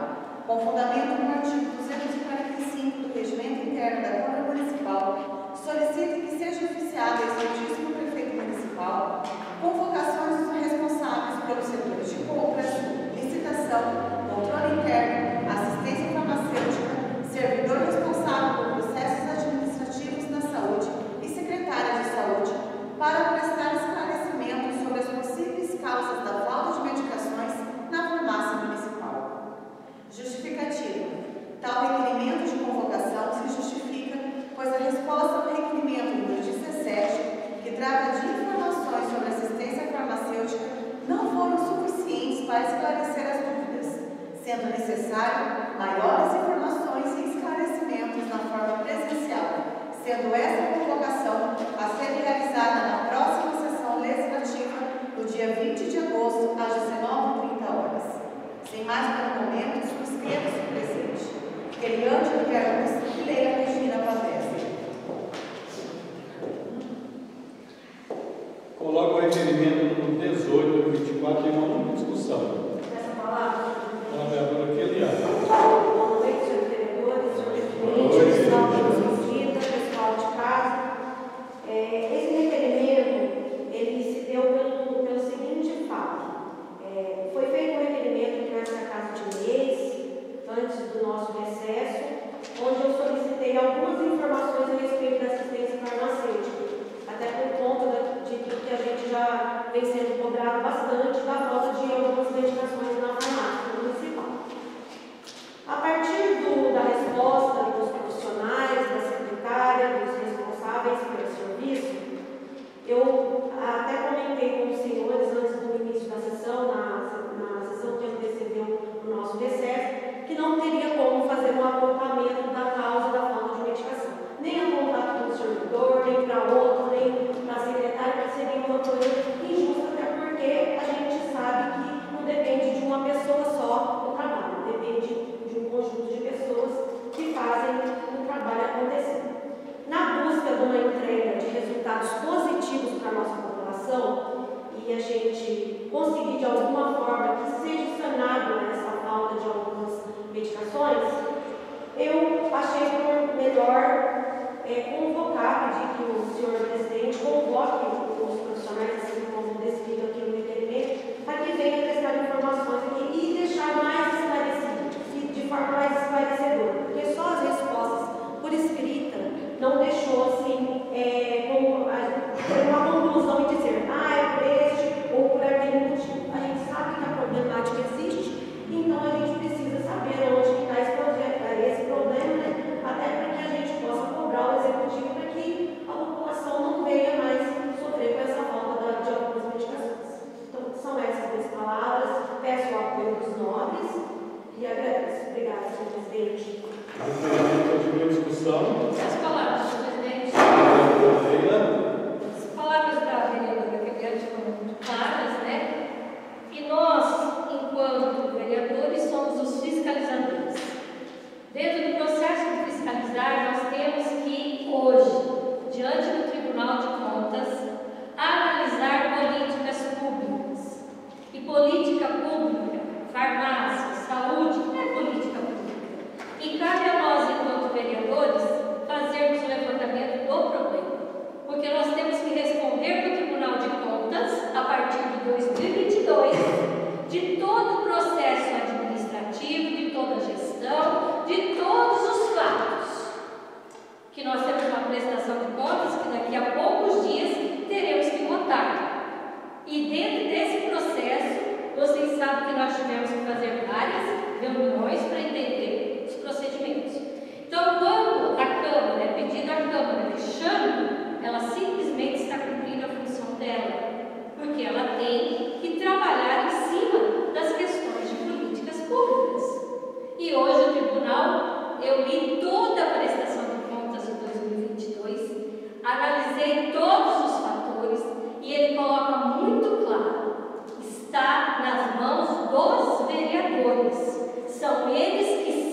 com fundamento no artigo 245 do Regimento Interno da Câmara Municipal, solicita que seja oficiada ao excelentíssimo prefeito municipal convocações dos responsáveis pelos setores de compras, licitação, controle interno, assistência farmacêutica, servidor responsável por processos administrativos na saúde e secretária de saúde, para prestar esclarecimentos sobre as possíveis causas da falta de medicações na farmácia municipal. Justificativa. Tal requerimento de convocação se justifica, pois a resposta ao requerimento número 17, que trata de informações sobre assistência farmacêutica, não foram suficientes para esclarecer as dúvidas, sendo necessário maiores informações e esclarecimentos na forma presencial, sendo essa convocação a ser realizada na próxima sessão legislativa, no dia 20 de agosto, às 19h30. Sem mais para o momento, subscreva-se o presente. Eliane Guerra e Leila Regina Pavese. Coloco o requerimento número 18, 24 em uma única discussão. Essa palavra. A vereadora Eliane. Boa noite, senhores vereadores, senhores presidentes, pessoal de visita, pessoal de casa. Esse requerimento, ele se deu pelo seguinte fato. Foi feito um requerimento aqui nessa casa de mês, antes do nosso recesso, onde eu solicitei algumas informações a respeito da assistência farmacêutica, até por conta de que a gente já vem sendo cobrado bastante da falta de algumas medicações na farmácia municipal. A partir da resposta dos profissionais, da secretária, dos responsáveis pelo serviço, eu até comentei com os senhores antes do início da sessão, na sessão que antecedeu o nosso recesso, que não teria como fazer um apontamento da causa da falta de medicação. Nem apontar para o servidor, nem para outro, nem para a secretária, que seria uma coisa injusta, até porque a gente sabe que não depende de uma pessoa só o trabalho, depende de um conjunto de pessoas que fazem o trabalho acontecer. Na busca de uma entrega de resultados positivos para a nossa população, e a gente conseguir de alguma forma que seja sanado essa falta de algumas medicações, eu achei por melhor convocar, pedir que o senhor presidente convoque os profissionais, assim como descrito aqui no requerimento, para que venha prestar informações aqui e deixar mais esclarecido, e de forma mais esclarecedora, porque só as respostas por escrita não deixou assim uma conclusão e dizer, é por este ou por aquele motivo. A gente sabe que a problemática existe, então a gente precisa saber onde está esse problema, né? Até para que a gente possa cobrar o executivo para que a população não venha mais sofrer com essa falta de algumas medicações. Então, são essas minhas palavras, peço o apoio dos nobres e agradeço. Obrigada, senhor presidente. Continua a discussão. As palavras, senhor presidente. As palavras da vereadora Guerra foram muito claras, né? E nós, enquanto vereadores, somos os fiscalizadores. Dentro do processo de fiscalizar, nós temos que, hoje, diante do Tribunal de Contas, analisar políticas públicas. E política pública, farmácia, saúde, não é política pública. E cabe a nós, enquanto vereadores, fazermos o levantamento do problema. Porque nós temos que responder para o Tribunal de Contas, a partir de 2022, de todo o processo administrativo, de toda a gestão, de todos os fatos. Que nós temos uma prestação de contas que daqui a poucos dias teremos que votar. E dentro desse processo, vocês sabem que nós tivemos que fazer várias reuniões para entender os procedimentos. Então, quando a Câmara é pedida à Câmara que chame, ela simplesmente está cumprindo a função dela, porque ela tem que trabalhar em cima das questões de políticas públicas. E hoje o Tribunal, eu li toda a prestação de contas de 2022, analisei todos os fatores e ele coloca muito claro, está nas mãos dos vereadores. São eles que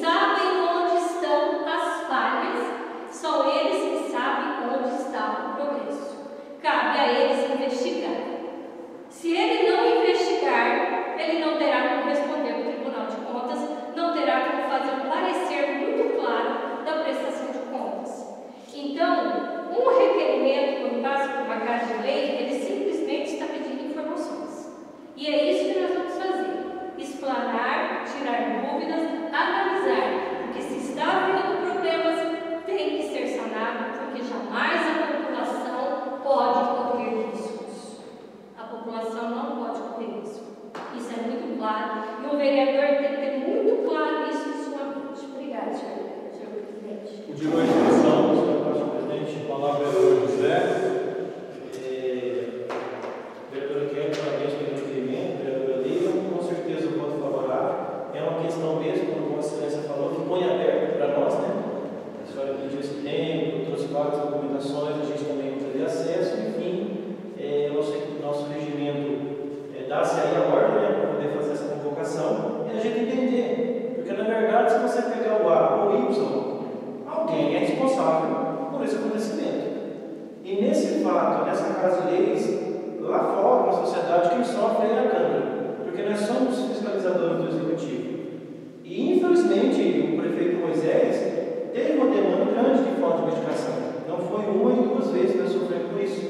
infelizmente, o prefeito Moisés teve uma demanda grande de falta de medicação. Não foi uma e duas vezes que nós sofremos por isso.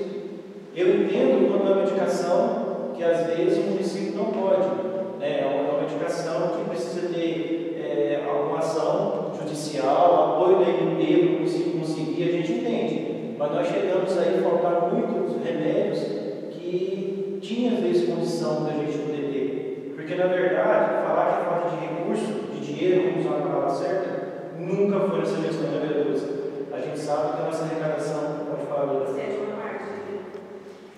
Eu entendo quando é uma medicação que às vezes o município não pode, né? É uma medicação que precisa ter alguma ação judicial, apoio da INP para o município conseguir, a gente entende. Mas nós chegamos aí a faltar muitos remédios que tinha às vezes condição da gente poder ter. Porque na verdade, falar que é falta de recurso, de dinheiro, vamos usar a palavra certa, nunca foi essa gestão da vereadora. A gente sabe que a nossa arrecadação pode falar da sétima parte.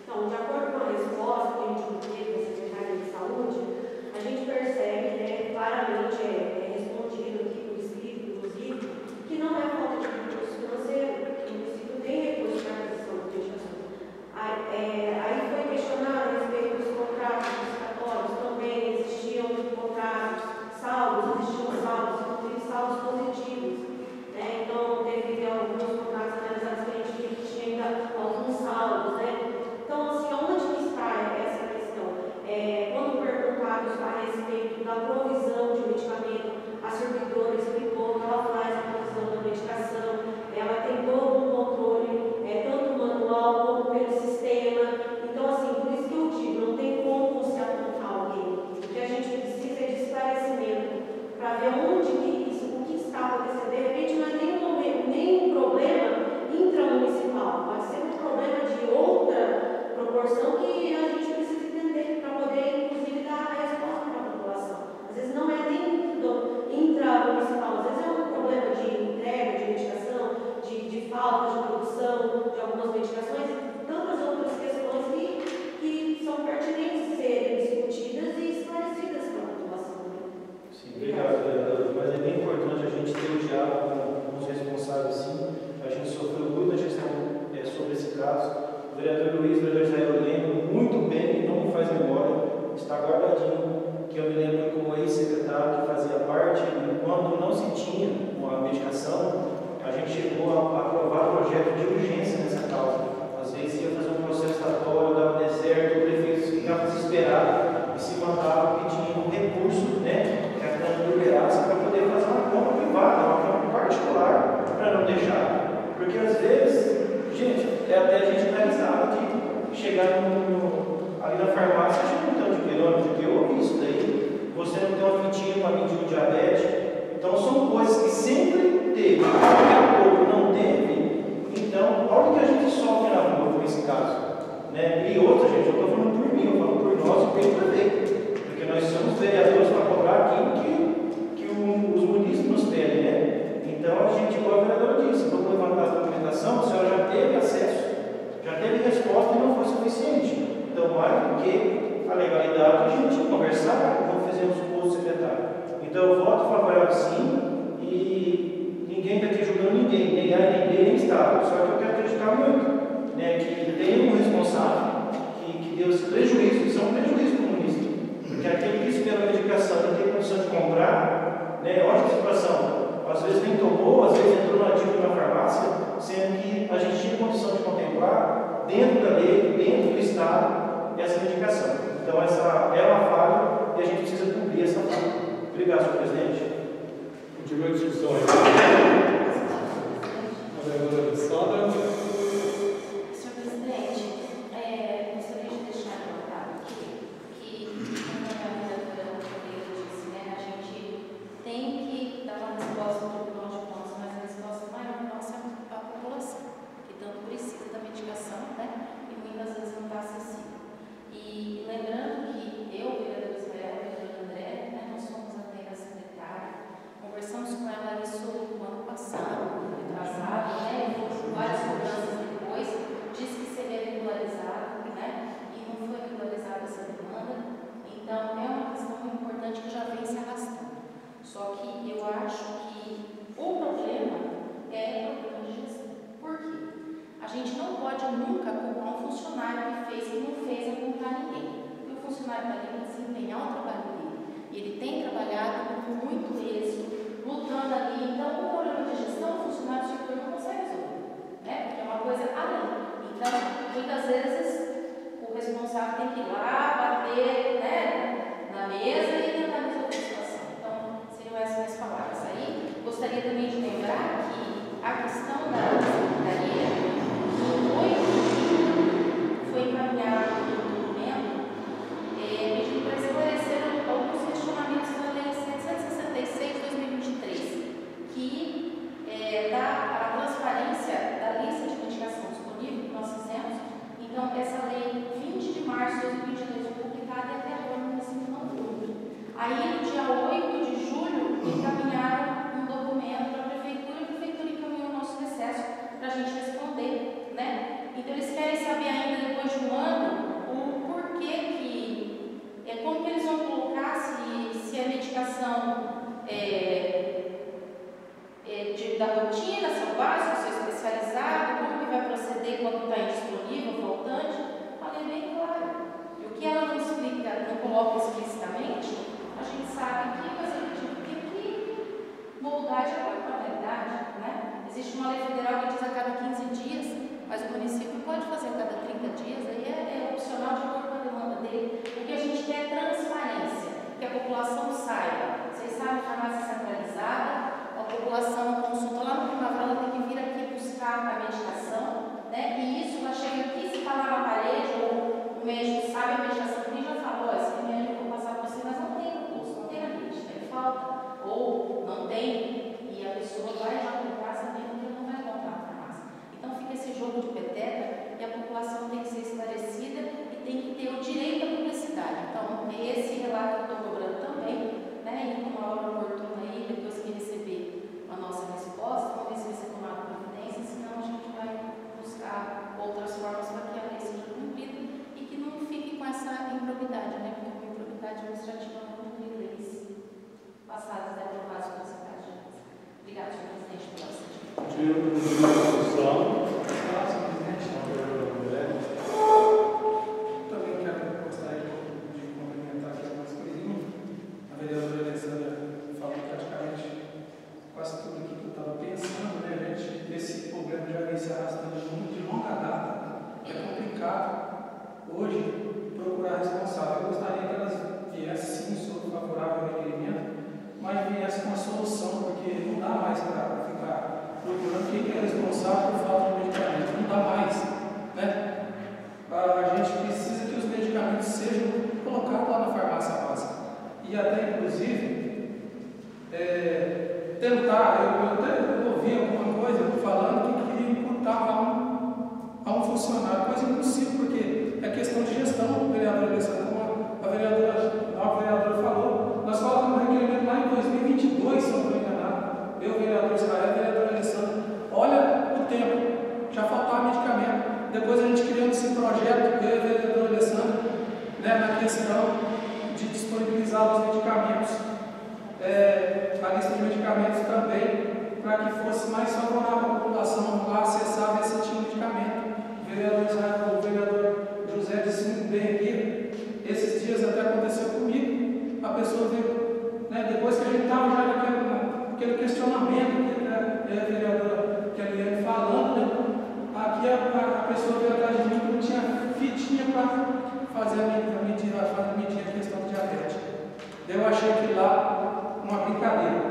Então, de acordo com a resposta que a gente obteve da Secretaria de Saúde, a gente percebe, né, claramente respondido aqui por escrito, inclusive, que não é falta de recurso financeiro, que o município tem recurso para aquisição de medicação. Aí foi questionado a respeito dos contratos licitatórios, também existiam contratos, inclusive saldos positivos. Né? Então, teve alguns contratos analisados que a gente viu que tinha ainda alguns saldos. Né? Então, assim, onde que está essa questão? Quando perguntados a respeito da provisão de medicamento, a servidora explicou que ela faz a provisão da medicação, ela tem todo um controle, tanto manual como pelo sistema. Então, assim, por isso que eu digo, não tem como você apontar alguém. O que a gente precisa é de esclarecimento para ver onde o que está acontecendo. De repente, não é nenhum problema intramunicipal, pode ser um problema de outra proporção que a gente precisa entender para poder, inclusive, dar a resposta para a população. Às vezes não é nem intramunicipal, às vezes é um problema de entrega de medicação, de falta de produção de algumas medicações e tantas outras questões que são pertinentes de serem discutidas e esclarecidas para a população. Sim, obrigado, vereador. Mas é bem importante a gente ter o diálogo com os responsáveis, sim. A gente sofreu muita gestão sobre esse caso. O vereador Luiz, o vereador Israel, eu lembro muito bem, não me faz memória, está guardadinho, que eu me lembro como ex-secretário que fazia parte, quando não se tinha uma medicação, a gente chegou a aprovar projeto de urgência nessa causa. Às vezes ia fazer um processo estatório, dava deserto, o prefeito ficava desesperado e se mandava pedindo um recurso, né, que a Câmara liberasse para poder fazer uma compra privada, uma compra particular, para não deixar. Porque às vezes, gente, até a gente analisava de chegar ali na farmácia, a gente não tem um quilômetro, porque eu ouvi isso daí, você não tem uma fitinha para medir o diabetes. Então são coisas que sempre teve, daqui a pouco não teve. Então, olha o que a gente sofre na rua com esse caso. Né? E outra, gente, eu estou falando por mim, eu falo por nós e pelo prefeito. Porque nós somos vereadores para cobrar aquilo que os munícipes nos pedem. Né? Então, a gente, igual a vereadora disse, vamos levantar a documentação, a senhora já teve acesso, já teve resposta e não foi suficiente. Então, mais do que a legalidade, a gente conversar, como fizemos com o secretário. Então, eu voto favorável sim, e ninguém está aqui julgando ninguém, nem a ninguém, nem Estado. Só que eu quero acreditar muito, né, que tem um responsável que deu esse prejuízo, isso é um prejuízo para o município. Porque aquele que espera a medicação não tem condição de comprar, né, olha a situação. Às vezes nem tomou, às vezes entrou na dívida na farmácia, sendo que a gente tinha condição de contemplar, dentro da lei, dentro do Estado, essa medicação. Então, essa é uma falha e a gente precisa cumprir essa falha. Obrigado, senhor presidente. Continua a discussão aí. A vereadora Sandra. Senhor presidente, gostaria de deixar claro aqui que, como a vereadora disse, né, a gente tem que dar uma resposta para o Tribunal de Contas, mas a resposta maior nossa é a população, que tanto precisa da medicação, né, e muitas vezes não está acessível. E lembrando que eu, vereador Israel, vereador André, né, nós somos apenas secretária, conversamos com ela isso no ano passado, retrasado, né, várias cobranças depois, disse que seria regularizado, né, e não foi regularizada essa demanda. Então, é uma questão muito importante que já vem se arrastando. Só que eu acho que o problema é o problema de gestão. Por quê? A gente não pode nunca culpar um funcionário que fez e não fez a culpar ninguém. Porque o funcionário está ali para desempenhar o trabalho dele. E ele tem trabalhado com muito êxito, lutando ali. Então, o problema de gestão, o funcionário do setor não consegue resolver. Né? Porque é uma coisa além. Então, muitas vezes, o responsável tem que ir lá, bater, né, na mesa e tentar resolver a situação. Então, seriam essas minhas palavras. gostaria também de lembrar que a questão da secretaria, em 8 de julho, foi encaminhado um documento pedindo para esclarecer alguns questionamentos da Lei 766/2023, que dá a transparência da lista de medicação disponível que nós fizemos. Então, essa lei, 20 de março de 2022, foi publicada e até agora o município não foi. Aí, no dia 8 de julho, encaminharam um documento para a prefeitura encaminhou o nosso recesso para a gente responder, né? Então, eles querem saber ainda, depois de um ano, o porquê que, como que eles vão colocar se a medicação da rotina, se é o básico, se é especializado, como que vai proceder quando está indisponível, faltante. Falei bem claro. E o que ela não explica, não coloca explicitamente, a gente sabe que o executivo tem que moldar de acordo com a realidade, né? Existe uma lei federal que diz a cada 15 dias, mas o município pode fazer a cada 30 dias, aí é opcional de acordo com a demanda dele. O que a gente quer é transparência, que a população saiba. Vocês sabem, farmácia centralizada, a população consulta lá no Primavera, ela tem que vir aqui buscar a medicação, né? E isso ela chega aqui, se está lá na parede, ou o médico sabe a medicação, quem já falou, esse remédio eu vou passar para você, mas não tem no posto, não tem na lista, tem falta, ou não tem, e a pessoa vai já comprar sabendo que não vai comprar na farmácia. Então fica esse jogo de peteca e a população tem que ser esclarecida e tem que ter o direito à publicidade. Então, esse relato que eu estou cobrando também, né? E numa hora oportuna aí, depois que receber a nossa resposta, vamos ver se vai ser tomada providência, senão a gente vai buscar outras formas para que a lei seja cumprida e que não fique com essa improbidade, né? Porque com improbidade administrativa não cumprir leis passadas e aprovadas pela cidade. Obrigada, senhor presidente, pela discussão. Também gostaria de complementar aqui algumas coisinhas. A vereadora Alessandra falou praticamente quase tudo aquilo que eu estava pensando, né, gente? Esse problema já vem se arrastando muito de longa data. É complicado hoje procurar responsável. Eu gostaria que elas viessem, sim, sou favorável ao requerimento, mas viessem com a solução, porque não dá mais para ficar procurando quem é responsável por falta de medicamento. Não dá mais, né? A gente precisa que os medicamentos sejam colocados lá na farmácia básica. E até, inclusive, tentar, eu ouvi alguma coisa falando que queria imputar a um funcionário, coisa impossível, porque é questão de gestão, vereadora Alessandra, como a vereadora falou. Nós falamos no requerimento lá em 2022, se não estou enganado, eu, vereador Israel, a vereadora Alessandra, olha o tempo, já faltava medicamento. Depois a gente criou esse projeto, eu e a vereadora Alessandra, né, na questão de disponibilizar os medicamentos, a lista de medicamentos também, para que fosse mais favorável à população lá acessar esse tipo de medicamento. O vereador José disse muito bem aqui, esses dias até aconteceu comigo, a pessoa veio, né, depois que a gente estava já naquele questionamento, né, a vereadora Kelly falando, né, aqui a pessoa veio atrás de mim que não tinha fitinha para fazer medir a questão do diabetes. Eu achei que lá uma brincadeira.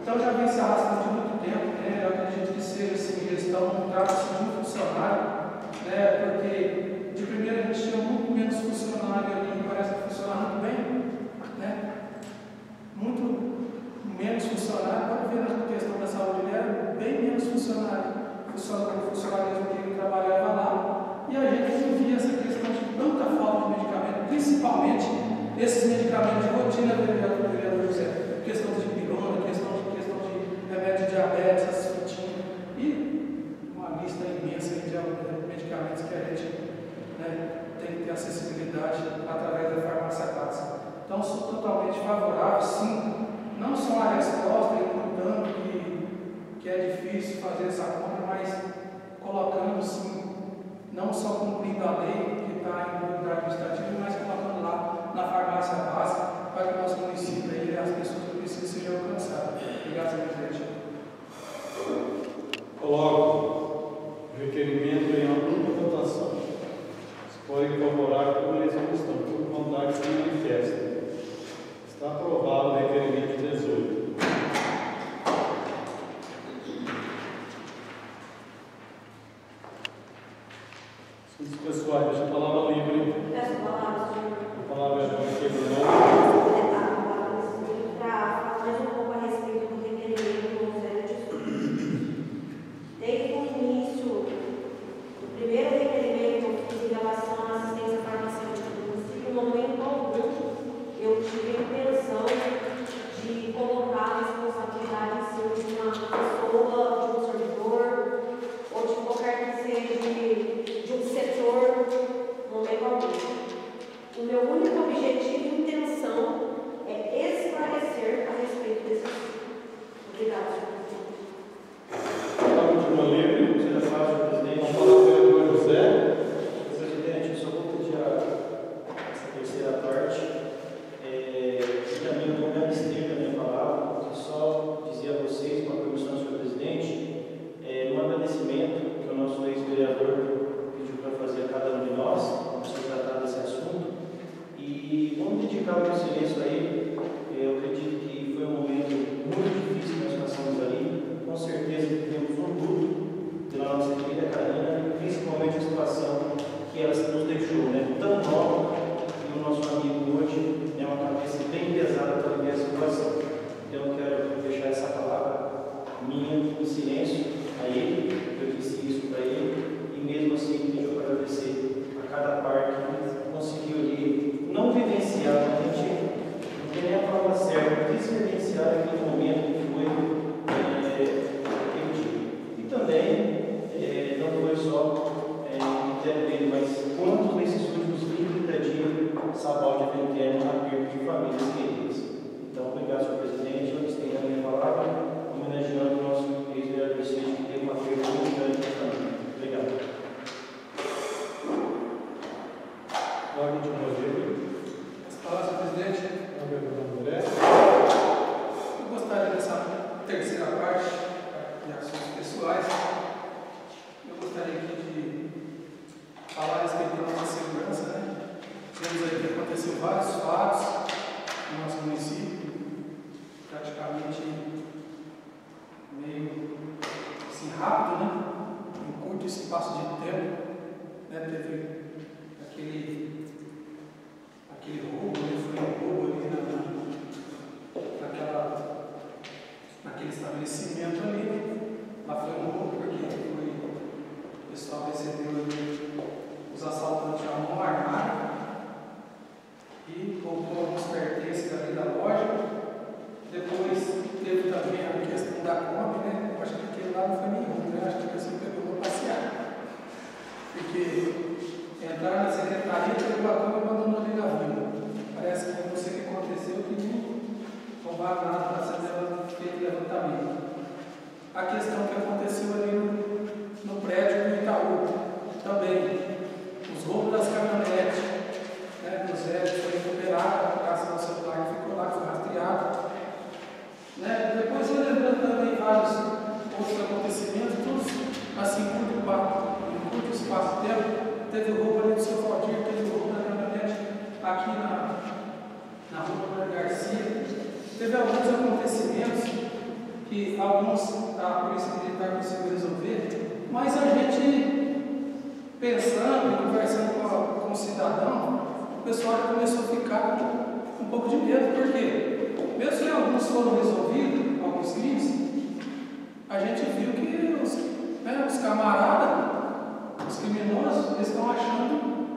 Então já vem se arrastando de muito tempo, né? Eu acredito que seja assim, gestão, um trato de um funcionário, né? Porque de primeira a gente tinha muito menos funcionário ali, parece que funciona muito bem, né? Muito menos funcionário, pode ver na questão da saúde, ele era bem menos funcionário. Funcionários que ele trabalhava lá, e a gente não via essa questão de tanta falta de medicamento, principalmente esses medicamentos de rotina, vereador José, questão de pirona, questão de remédio de diabetes, essas fitinhas, e uma lista imensa de medicamentos que a gente, né, tem que ter acessibilidade através da farmácia básica. Então, sou totalmente favorável, sim, não só a resposta, importando que é difícil fazer essa compra, mas colocando, sim, não só cumprindo a lei que está em prioridade administrativa, mas colocando lá na farmácia básica para que o nosso município e as pessoas que precisam sejam alcançadas. Obrigado, senhor presidente. Coloco o requerimento em ampla votação. Se forem favoráveis, como eles não estão, por vontade se manifesta. Está aprovado o requerimento 18. Pessoal, deixa a palavra livre. Peço a palavra, senhor. A palavra é para quem não. Completar a palavra nesse momento para falar mais um pouco a respeito do requerimento do Conselho de Estudo. Desde o início, o primeiro requerimento que eu fiz em relação à assistência farmacêutica do município, em momento algum, eu tive a intenção de colocar a responsabilidade em cima de uma pessoa, de um servidor, ou de qualquer que seja de um setor, no momento algum. O meu único objetivo e intenção é esclarecer a respeito desse assunto. Obrigada, senhor. Palavra continua livre. Você já sabe, senhor presidente. Vamos falar com o vereador José. Presidente, eu só vou pedir essa terceira parte. Que também não me abster da minha palavra, porque só dizer a vocês, com a permissão do senhor presidente, um agradecimento que o nosso ex-vereador pediu para fazer a cada um de nós, vamos tratar desse assunto. E vamos dedicar o silêncio a ele. Eu acredito que foi um momento muito difícil que nós passamos ali. Com certeza tivemos um luto pela nossa querida Karina, principalmente a situação que ela nos deixou, tão nova, e o nosso amigo hoje é uma cabeça bem pesada para viver a situação. Então eu quero deixar essa palavra minha em silêncio a ele. Eu disse isso para ele, e mesmo assim pediu para agradecer a cada parte que conseguiu ali não vivenciar, a gente não tem nem a palavra certa, quis vivenciar aquele momento que foi aquele dia. E também não foi só dele, mas quantos nesses últimos 30 dias Sabal de Venteno na perda de famílias queridas. Então, obrigado, senhor presidente. Eu estendo a minha palavra, homenageando o nosso ex-vereador Cid, que teve uma perda muito grande da família. Obrigado. Palavra continua livre. As palavras do presidente. A vereadora Mulher. Eu gostaria dessa terceira parte de assuntos pessoais. Eu gostaria aqui de falar a respeito da nossa segurança, Temos aí que aconteceu vários fatos no nosso município, praticamente meio assim rápido, em curto espaço de tempo, teve aquele roubo, foi um roubo ali naquele estabelecimento ali. Lá foi um roubo porque o pessoal recebeu ali, os assaltantes de mão armada e roubou alguns pertences ali da loja. Depois teve também a questão da Kombi, Eu acho que aquele lá não foi nenhum, Acho que a pessoa pegou para passear. Porque entraram na secretaria, pegou a Kombi e abandonou ali na vila. Parece que não sei o que aconteceu, que não roubaram nada para ser feito levantamento. A questão que aconteceu ali no prédio do Itaú, também, os roubos das caminhonetes, dos velhos, foi recuperado, graças ao celular que ficou lá, que foi rastreado. Depois eu lembrando também vários outros acontecimentos, todos assim, em curto espaço de tempo. Teve o roubo ali do seu Valdir, teve o roubo da caminhonete aqui na rua Garcia. Teve alguns acontecimentos que a Polícia Militar conseguiu resolver, mas a gente, pensando e conversando com o cidadão, o pessoal já começou a ficar com um pouco de medo, porque mesmo que alguns foram resolvidos, alguns crimes, a gente viu que os camaradas, os criminosos, eles estão achando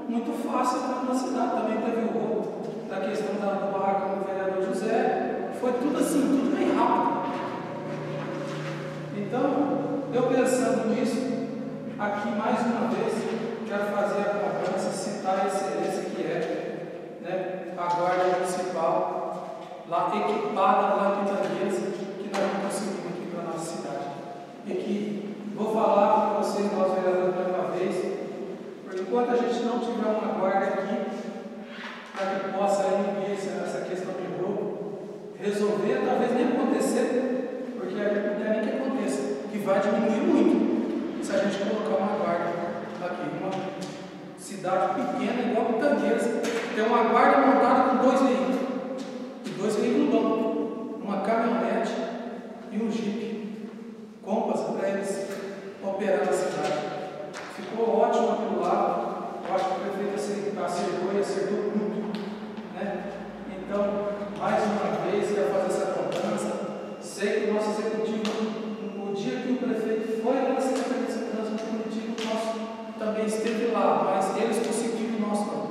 muito fácil entrar na cidade. Também teve o roubo da questão do barracão do vereador José, foi tudo assim, tudo bem rápido. Então, eu pensando nisso, aqui mais uma vez, quero fazer a cobrança, citar a excelência que a Guarda Municipal, lá equipada lá em Pitangueiras, que nós não conseguimos aqui para a nossa cidade. E que vou falar para vocês, nós vereadores, mais uma vez, porque enquanto a gente não tiver uma guarda aqui, para que possa inibir essa questão de roubo, resolver, talvez nem acontecer, porque a gente não quer nem que aconteça, que vai diminuir muito se a gente colocar uma guarda aqui. Uma cidade pequena, igual Pitangueiras, tem uma guarda montada com 2 veículos, e 2 veículos não, uma caminhonete e um jipe, Compass, para eles operar na cidade. Ficou ótimo aquilo lá, acertou muito, né? Então, mais uma vez, quero fazer essa cobrança. Sei que o nosso executivo, no dia que o prefeito foi lá na Secretaria de Segurança Pública, o nosso também esteve lá, mas eles conseguiram o nosso não.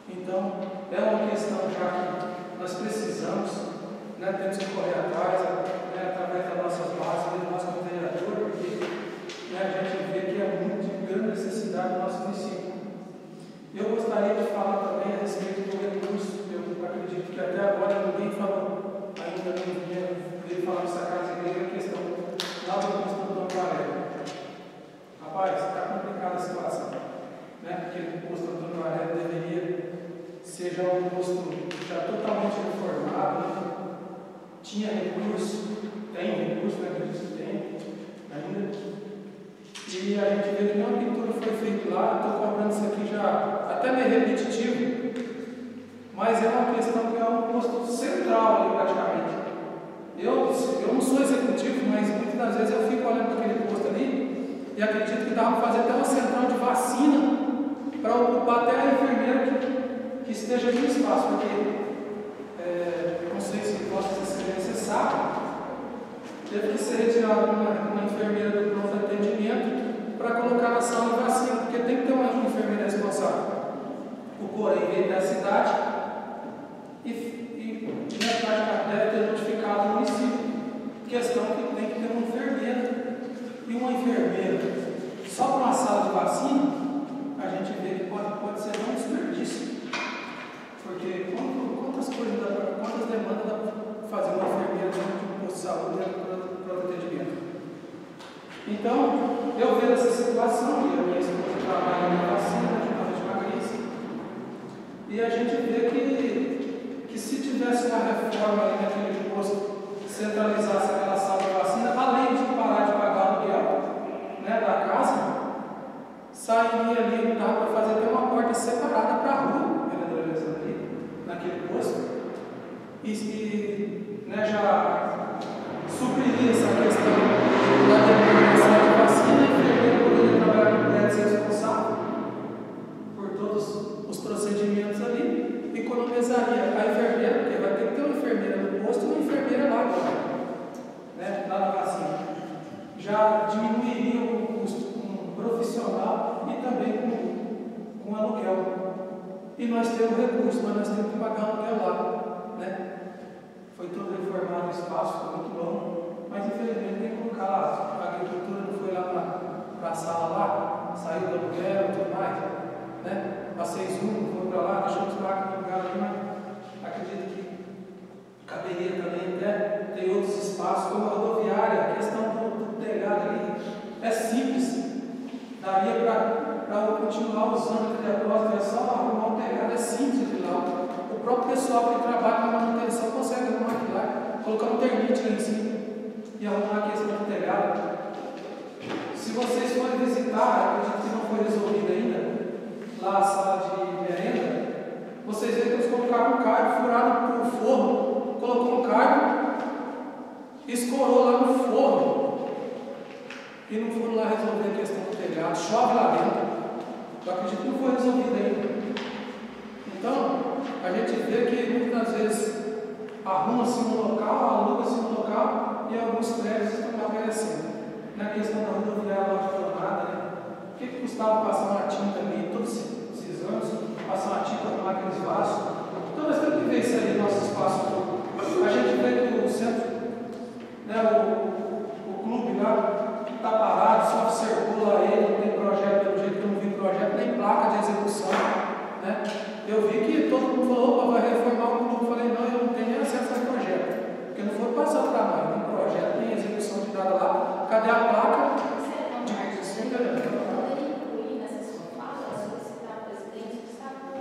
Então, é uma questão já que nós precisamos, né, temos que correr atrás, né, através das nossas bases, do nosso vereador, porque, né, a gente vê que é muito de grande necessidade do nosso município. Eu gostaria de falar também a respeito do recurso. Eu acredito que até agora ninguém falou, ainda não veio falar nessa casa igreja, a questão lá do recurso do Antônio Varela. Rapaz, está complicada a situação, né? Porque o posto Antônio Varela deveria ser já um posto já totalmente reformado, né? Tinha recurso, tem recurso, né? Tem ainda. E a gente vê que nenhuma pintura foi feita lá. Estou cobrando isso aqui já até meio repetitivo, mas é uma questão que é um posto central ali praticamente. Eu não sou executivo, mas muitas das vezes eu fico olhando para aquele posto ali e acredito que dava para fazer até uma central de vacina para ocupar até a enfermeira que esteja ali no espaço, porque não sei se Vossa Excelência sabe, teve que ser retirada uma enfermeira do pronto atendimento para colocar na sala de vacina, porque tem que ter uma enfermeira responsável. O Corém veio da cidade e deve ter notificado o município. Questão que tem que ter uma enfermeira. E uma enfermeira só para uma sala de vacina, a gente vê que pode ser um desperdício. Porque quantas demandas dá para fazer uma enfermeira dentro de um posto de saúde para o atendimento? Então, eu vejo essa situação, e a minha esposa trabalha na vacina, juntamente com a Cris, e a gente vê que se tivesse uma reforma ali naquele posto, centralizasse aquela sala de vacina, além de parar de pagar o aluguel, né, da casa, sairia ali, não dava para fazer até uma porta separada para a rua, ali, naquele posto, e né, já supriria essa questão da demanda de vacina, e a enfermeira poderia trabalhar com médicos responsável por todos os procedimentos ali, economizaria a enfermeira, porque vai ter que ter uma enfermeira no posto e uma enfermeira lá agora, né, lá na vacina. Já diminuiria o custo com um profissional e também com aluguel. E nós temos recursos, mas nós temos que pagar aluguel lá, né? Foi todo reformado o espaço, foi muito bom, mas infelizmente tem que colocar lá. A agricultura não foi lá para a sala lá, saiu do aluguel e tudo mais, né? Passei Zoom, foi para lá, deixou os barcos no lugar ali, mas acredito que caberia também até ter outros espaços, como a rodoviária, a questão do telhado ali é simples, daria para eu continuar usando aquele apóstolo, é só arrumar um telhado, é simples de lá. O próprio pessoal que trabalha na manutenção consegue arrumar aquilo lá, colocar um ternite lá em cima e arrumar a questão do telhado. Se vocês forem visitar, acredito que não foi resolvido ainda, lá a sala de merenda, vocês veem que eles colocaram um carro, furaram no forno, colocou um carro, escorou lá no forno e não foram lá resolver a questão do telhado, chove lá dentro. Eu acredito que não foi resolvido ainda. Então, a gente vê que muitas vezes arruma-se um local, aluga-se um local e alguns prédios estão aparecendo. Na questão da rodoviária lá de Coronada, né? O que custava passar uma tinta ali todos esses anos, passar uma tinta com aqueles vasos? Então nós temos que ver isso aí no nosso espaço. A gente vê que o centro, né, o clube lá está parado, só circula ele, não tem projeto, pelo jeito que eu não vi projeto, nem placa de execução, né? Eu vi que todo mundo falou, opa, vai reformar o clube. Eu falei, não, eu não tenho nem acesso a projeto, porque não foi passado para nós, nem projeto, nem execução de nada lá. Cadê a placa? Poderia incluir nessa sua fala, solicitar ao presidente do Estado, da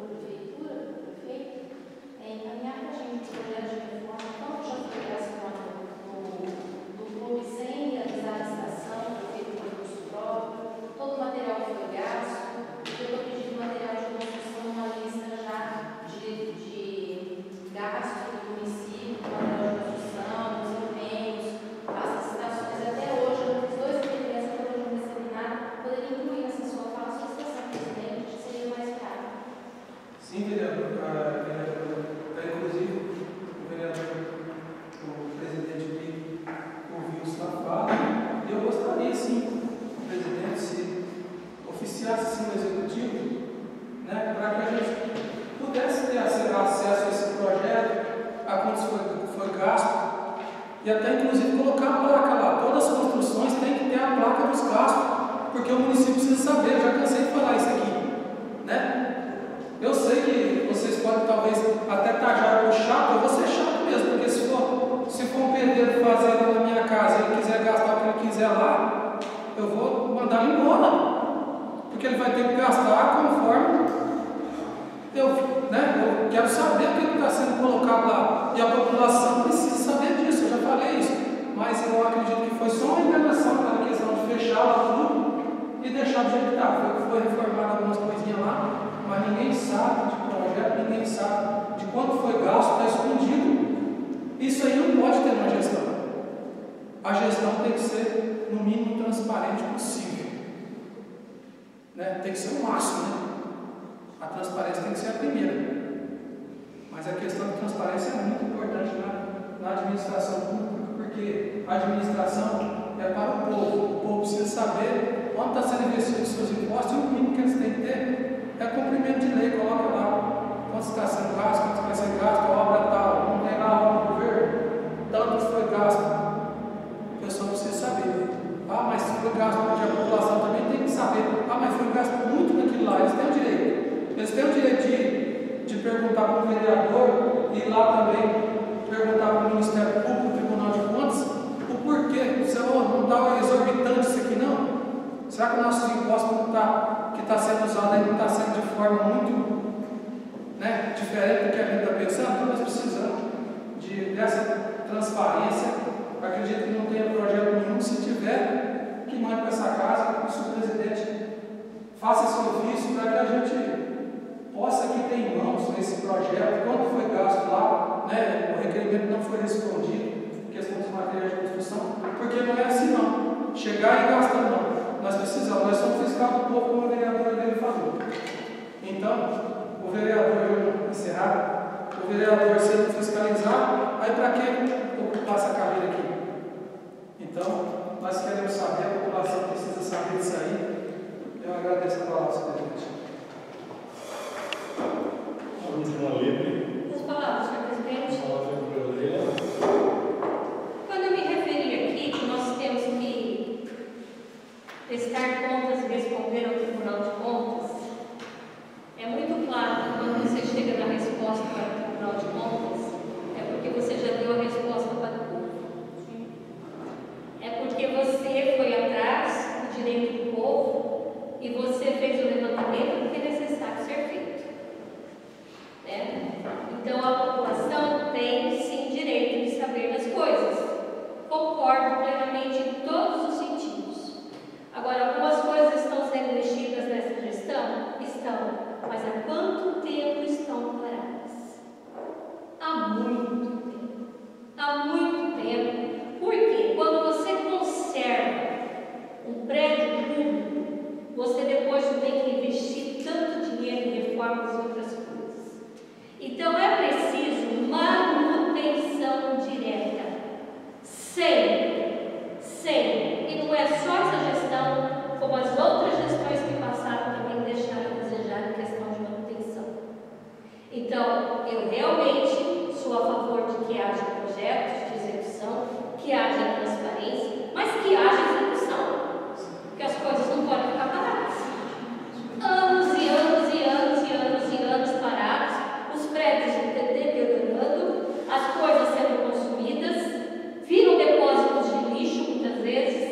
Prefeitura, do prefeito, encaminhar para a gente o projeto de reforma, como já foi gastado no inclusive colocar a placa lá. Todas as construções têm que ter a placa dos gastos, porque o município precisa saber. Eu já cansei de falar isso aqui, né? Eu sei que vocês podem talvez até tajar o chato, eu vou ser chato mesmo, porque se for um pedreiro fazendo na minha casa e ele quiser gastar o que ele quiser lá, eu vou mandar ele embora, porque ele vai ter que gastar conforme eu quero saber o que está sendo colocado lá, e a população precisa saber disso. Eu já falei isso, mas eu acredito que foi só uma enganação, aquela questão de fechar lá tudo e deixar do jeito que está. Foi reformado algumas coisinhas lá, mas ninguém sabe de projeto, ninguém sabe de quanto foi gasto, está escondido. Isso aí não pode ter na gestão. A gestão tem que ser no mínimo transparente possível, né? Tem que ser o máximo, né? A transparência tem que ser a primeira. Mas a questão de transparência é muito importante na administração pública, porque a administração é para o povo. O povo precisa saber onde está sendo investido os seus impostos, e o mínimo que eles têm que ter é cumprimento de lei. Coloca lá quanto está sendo gasto, quanto vai ser gasto, a obra tal, não tem lá a obra do governo, tanto que foi gasto. O pessoal precisa saber. Ah, mas se foi gasto, porque a população também tem que saber. Ah, mas foi gasto muito naquilo lá. Eles têm o direito. Eles têm o direito de perguntar para o vereador e lá também perguntar para o Ministério Público, Tribunal de Contas, o porquê. Não está exorbitante isso aqui, não? Será que o nosso imposto que está sendo usado aí não está sendo de forma muito, né, diferente do que a gente está pensando? Então nós precisamos dessa transparência. Acredito que não tenha projeto nenhum. Se tiver, que mande para essa casa, que o presidente faça esse ofício para que a gente possa aqui ter em mãos esse projeto, quanto foi gasto lá, né? O requerimento não foi respondido, questão dos materiais de construção, porque não é assim não, chegar e gastar não. Nós precisamos, nós somos fiscal do povo, como o vereador dele falou. Então, o vereador, eu encerrar, o vereador sendo fiscalizado, aí para que ocupar essa cadeira aqui? Então, nós queremos saber, a população precisa saber disso aí. Eu agradeço a palavra, senhor presidente. A última livre. As palavras, senhor presidente. Palavra. Quando eu me referi aqui que nós temos que prestar contas e responder ao Tribunal de Contas, é muito claro que quando você chega na resposta para o Tribunal de Contas, é porque você já deu a resposta para o povo. É porque você foi atrás do direito do povo e você fez o levantamento do que é necessário ser feito. Então a população tem sim direito de saber das coisas. Concordo plenamente em todos os sentidos. Agora, algumas coisas estão sendo mexidas nessa gestão? Estão. Mas há quanto tempo estão paradas? Há muito tempo. Há muito tempo. Por quê? Quando você conserva um prédio público, você depois não tem que investir tanto dinheiro em reformas e outras coisas. Então é preciso manutenção direta. Sempre. E não é só essa gestão, como as outras gestões que passaram também deixaram a desejar em questão de manutenção. Então, eu realmente sou a favor de que haja projetos de execução, que haja transparência, mas que haja execução. Porque as coisas não podem ficar paradas. Anos e anos e anos e anos e anos parados, os prédios deteriorando, as coisas sendo consumidas, viram depósitos de lixo muitas vezes,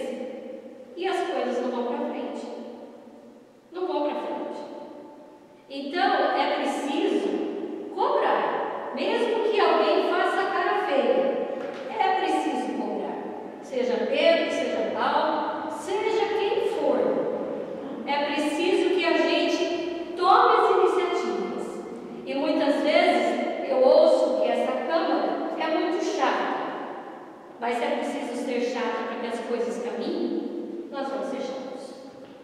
e as coisas não vão para frente. Não vão para frente. Então, é preciso cobrar. Mesmo que alguém faça a cara feia, é preciso cobrar. Seja Pedro, seja Paulo, seja quem for. É preciso que a gente tome as iniciativas. E muitas vezes eu ouço que essa Câmara é muito chata. Mas é preciso ser chata para que as coisas caminhem, nós vamos ser chatos.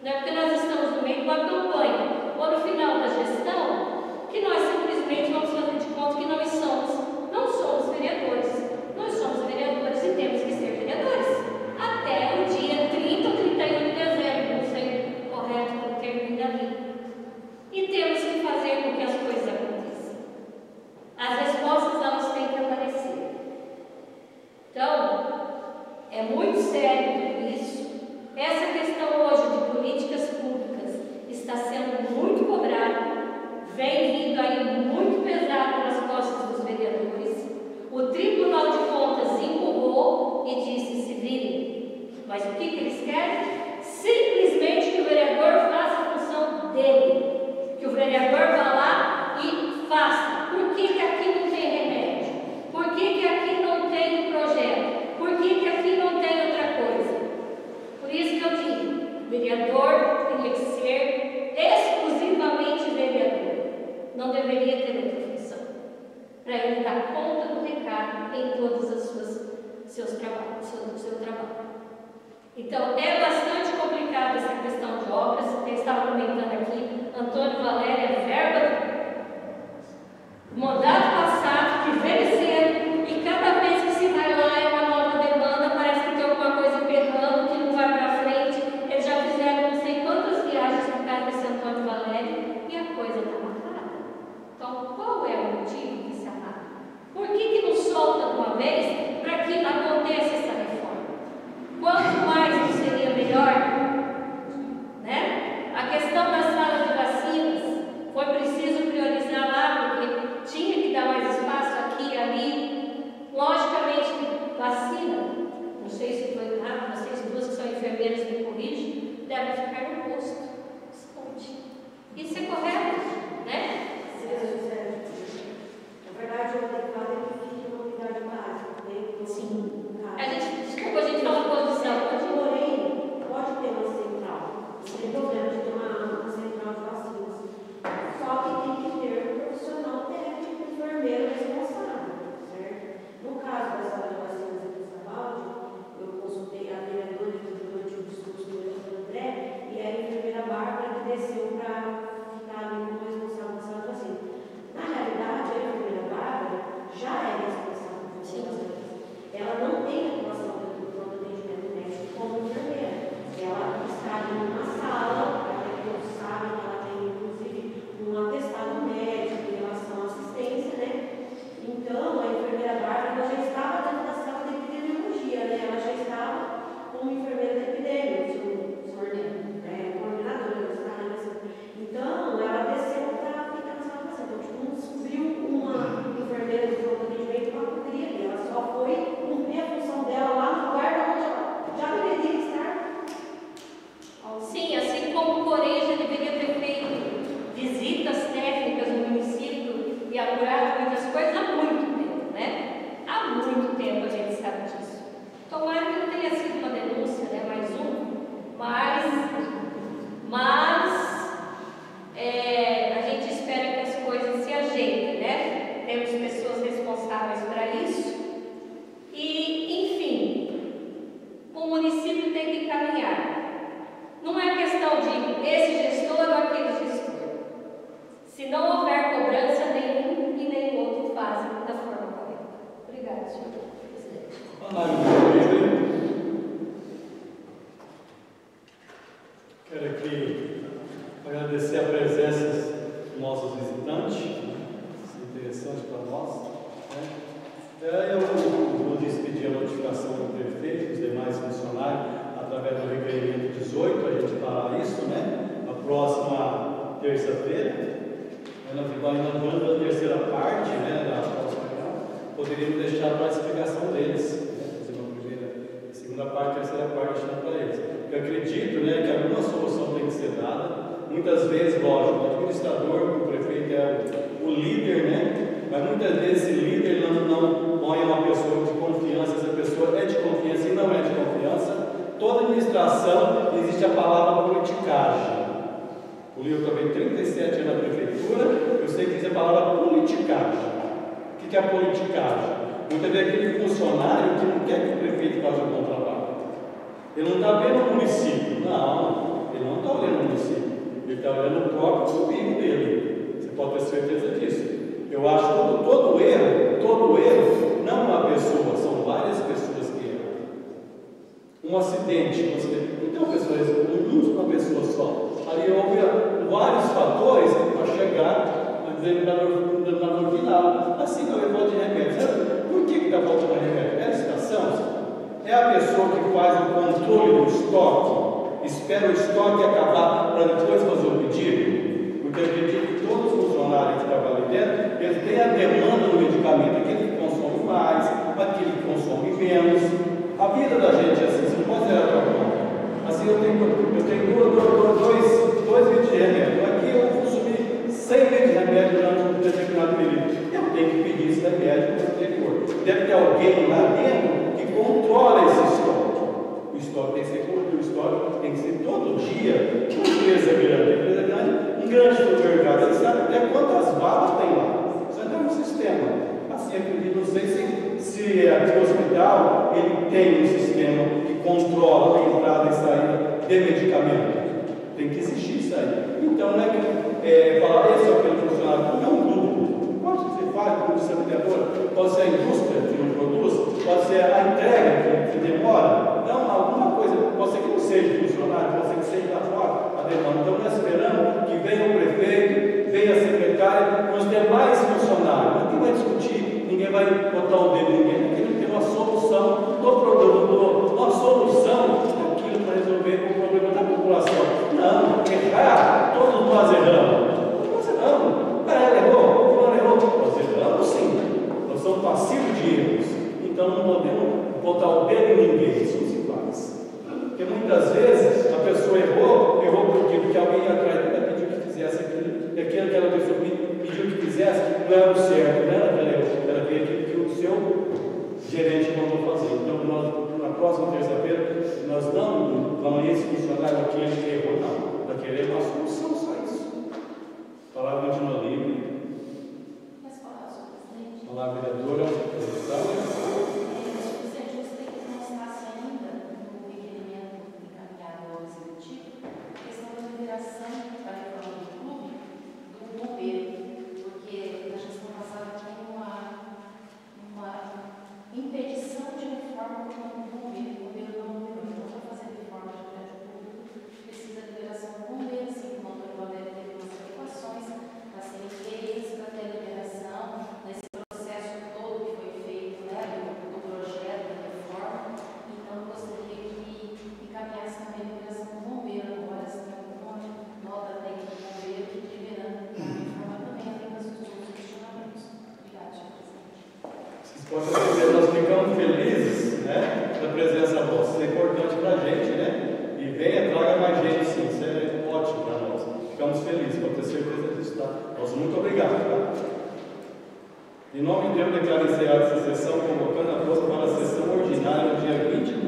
Não é porque nós estamos no meio de uma campanha, ou no final da gestão, que nós simplesmente vamos fazer de conta que nós não somos vereadores. Nós somos vereadores e temos que ser vereadores. Até o dia 30 ou 31 de dezembro, não sei correto como termina ali. E temos que fazer com que as coisas aconteçam. As respostas, elas têm que aparecer. Então, Mas o que eles querem? Simplesmente que o vereador faça a função dele. Que o vereador vá lá e faça. Por que aqui não tem remédio? Por que aqui não tem projeto? Por que aqui não tem outra coisa? Por isso que eu digo, o vereador teria que ser exclusivamente vereador. Não deveria ter outra função. Para ele dar conta do recado em todos os seus trabalhos, seu trabalho. Então, é bastante complicada essa questão de obras. Eu estava comentando aqui, Antônio Valério é verba do mandato passado, que veio esse ano, e cada vez que se vai lá é uma nova demanda, parece que tem alguma coisa emperrando, que não vai para frente. Eles já fizeram não sei quantas viagens por causa desse Antônio Valério e a coisa está amarrada. Então, qual é o motivo que se amarra? Por que não solta de uma vez para que aconteça essa reforma? Quanto mais não seria melhor? Né? A questão da sala de vacinas, foi preciso priorizar lá, porque tinha que dar mais espaço aqui e ali. Logicamente, vacina, não sei se foi errado, vocês duas que são enfermeiras me corrigem, devem ficar no posto. Esconde. Isso é correto, né? Na verdade, o adequado é que fique uma unidade básica, né? Sim. Desculpa, a gente fala condição. Porém, pode ter uma central, sem problema de ter uma central de vacinas. Só que tem que ter um profissional técnico, enfermeiro responsável, certo? No caso da sala de vacinas aqui em São Paulo, eu consultei a vereadora durante o discurso do André e a enfermeira Bárbara que desceu para ficar ali como responsável da sala de vacinas. Na realidade, a enfermeira Bárbara já é responsável por vacinas. Ela não tem atuação dentro do pronto atendimento médico como enfermeira. Ela está em uma sala, todos sabem que ela tem, inclusive, um atestado médico em relação à assistência, né? Então, a enfermeira Bárbara já estava dentro da sala de epidemiologia, né? Ela já estava como enfermeira da epidemia, coordenadora da sala. Então, ela desceu para ficar na sala de vacinas. Então, tipo, não subiu uma enfermeira de pronto atendimento para cobrir ali. Ela só foi cumprir a função dela lá no lugar onde ela já deveria estar. Sim, assim como o Coreja deveria ter feito visitas técnicas no município e apurado muitas coisas há muito tempo, né? Há muito tempo a gente sabe disso. Tomara que não tenha sido uma denúncia, né? Mais um, mas a gente espera que as coisas se ajeitem, né? Temos pessoas responsáveis para isso. E, enfim, o município tem que caminhar. Não é questão de esse gestor ou aquele gestor. Se não houver cobrança, nenhum e nem outro fazem da forma correta. Obrigada, senhor presidente. Quero aqui agradecer a presença dos nossos visitantes. Isso é interessante para nós, né? Eu vou despedir a notificação do prefeito e dos demais funcionários através do requerimento 18, a gente fará isso, né? Na próxima terça-feira. Nós vamos na terceira parte, né? Da próxima reunião. Poderíamos deixar para a explicação deles, né? Fazer uma primeira, segunda parte, terceira parte, deixar para eles. Eu acredito, né, que alguma solução tem que ser dada. Muitas vezes, lógico, o administrador, o prefeito é o líder, né? Mas muitas vezes esse líder não põe uma pessoa de confiança, essa pessoa é de confiança e não é de confiança. Toda administração existe a palavra politicagem. Eu também 37 anos na prefeitura, eu sei que existe a palavra politicagem. O que é a politicagem? Muitas vezes aquele funcionário que não quer que o prefeito faça um bom trabalho. Ele não está vendo o município. Não, ele não está olhando o município. Ele está olhando o próprio umbigo dele. Você pode ter certeza disso. Eu acho que todo erro, não uma pessoa, são várias pessoas que erram. Um acidente, não tem uma pessoa só. Ali houve vários fatores para chegar a denominador final. Assim que eu falta de remédio. Sabe por que está faltando remédio? É a licitação? É a pessoa que faz o controle do estoque, espera o estoque acabar para depois fazer o pedido? Porque eu acredito que todos os funcionários que trabalham dentro, eles têm a demanda do medicamento, aquele que consome mais, aquele que consome menos. A vida da gente é assim, você não pode ser a tua dois litros de remédio. Aqui eu consumi 100 litros de remédio durante um determinado período. Eu tenho que pedir esse remédio para o anterior. Deve ter alguém lá dentro que controla esse estoque. O estoque tem que ser curto, o estoque tem que ser todo dia. Uma empresa grande, um grande supermercado, ele sabe até quantas balas tem lá. Isso é um sistema. Assim, eu não sei se aqui no hospital ele tem um sistema que controla a entrada e saída de medicamento. Tem que existir isso aí. Então, não é que falar esse é aquele funcionário, não é um grupo. Pode ser fácil, como distribuidor, pode ser a indústria que não produz, pode ser a entrega que demora. Não, alguma coisa, pode ser que não seja funcionário, pode ser que seja da fora a demanda. Então, nós esperamos que venha o prefeito, venha a secretária, os demais funcionários. Ninguém vai discutir, ninguém vai botar o dedo em ninguém, porque não tem uma solução do problema, uma solução daquilo para resolver o problema da população. Não, errar, todos nós erramos. Nós erramos. Ela errou, fulano errou. Nós erramos sim. Nós somos passivos de erros. Então não podemos botar o dedo em ninguém, somos iguais. Porque muitas vezes a pessoa errou por quê? Porque alguém atrás dela pediu que fizesse aquilo, e aquela pessoa pediu que fizesse, não era o certo, não era aquilo que o seu gerente mandou fazer. Então, nós, na próxima terça-feira, nós não vamos esse funcionário aqui, ele errou, não. Nós queremos uma solução, só isso. A palavra continua livre. Posso falar, senhor presidente? Olá, vereadora. Presidente, você tem que constasse ainda no requerimento encaminhado ao executivo a questão da liberação da reforma do clube do bombeiro, porque na gestão passada tinha uma impedição de reforma do bombeiro. O bombeiro não liberou. Então, para fazer reforma de prédio público, precisa de liberação do bombeiro, assim como a doutora Valéria teve umas adequações para serem feitas, para ter a liberação nesse processo todo que foi feito, né, do projeto da reforma. Então, eu gostaria que encaminhasse também a liberação do bombeiro. Agora, se tem alguma nota técnica do bombeiro liberando a reforma também, além dos outros questionamentos. Obrigada, senhor presidente. Vocês podem perceber, nós ficamos felizes, né, da presença vossa. Isso é importante para a gente, né? E venha, traga mais gente, sim. Isso é ótimo para nós. Ficamos felizes, pode ter certeza disso, tá? Nosso muito obrigado, tá? Em nome de Deus, declaro encerrada essa sessão, convocando a todos para a sessão ordinária no dia 28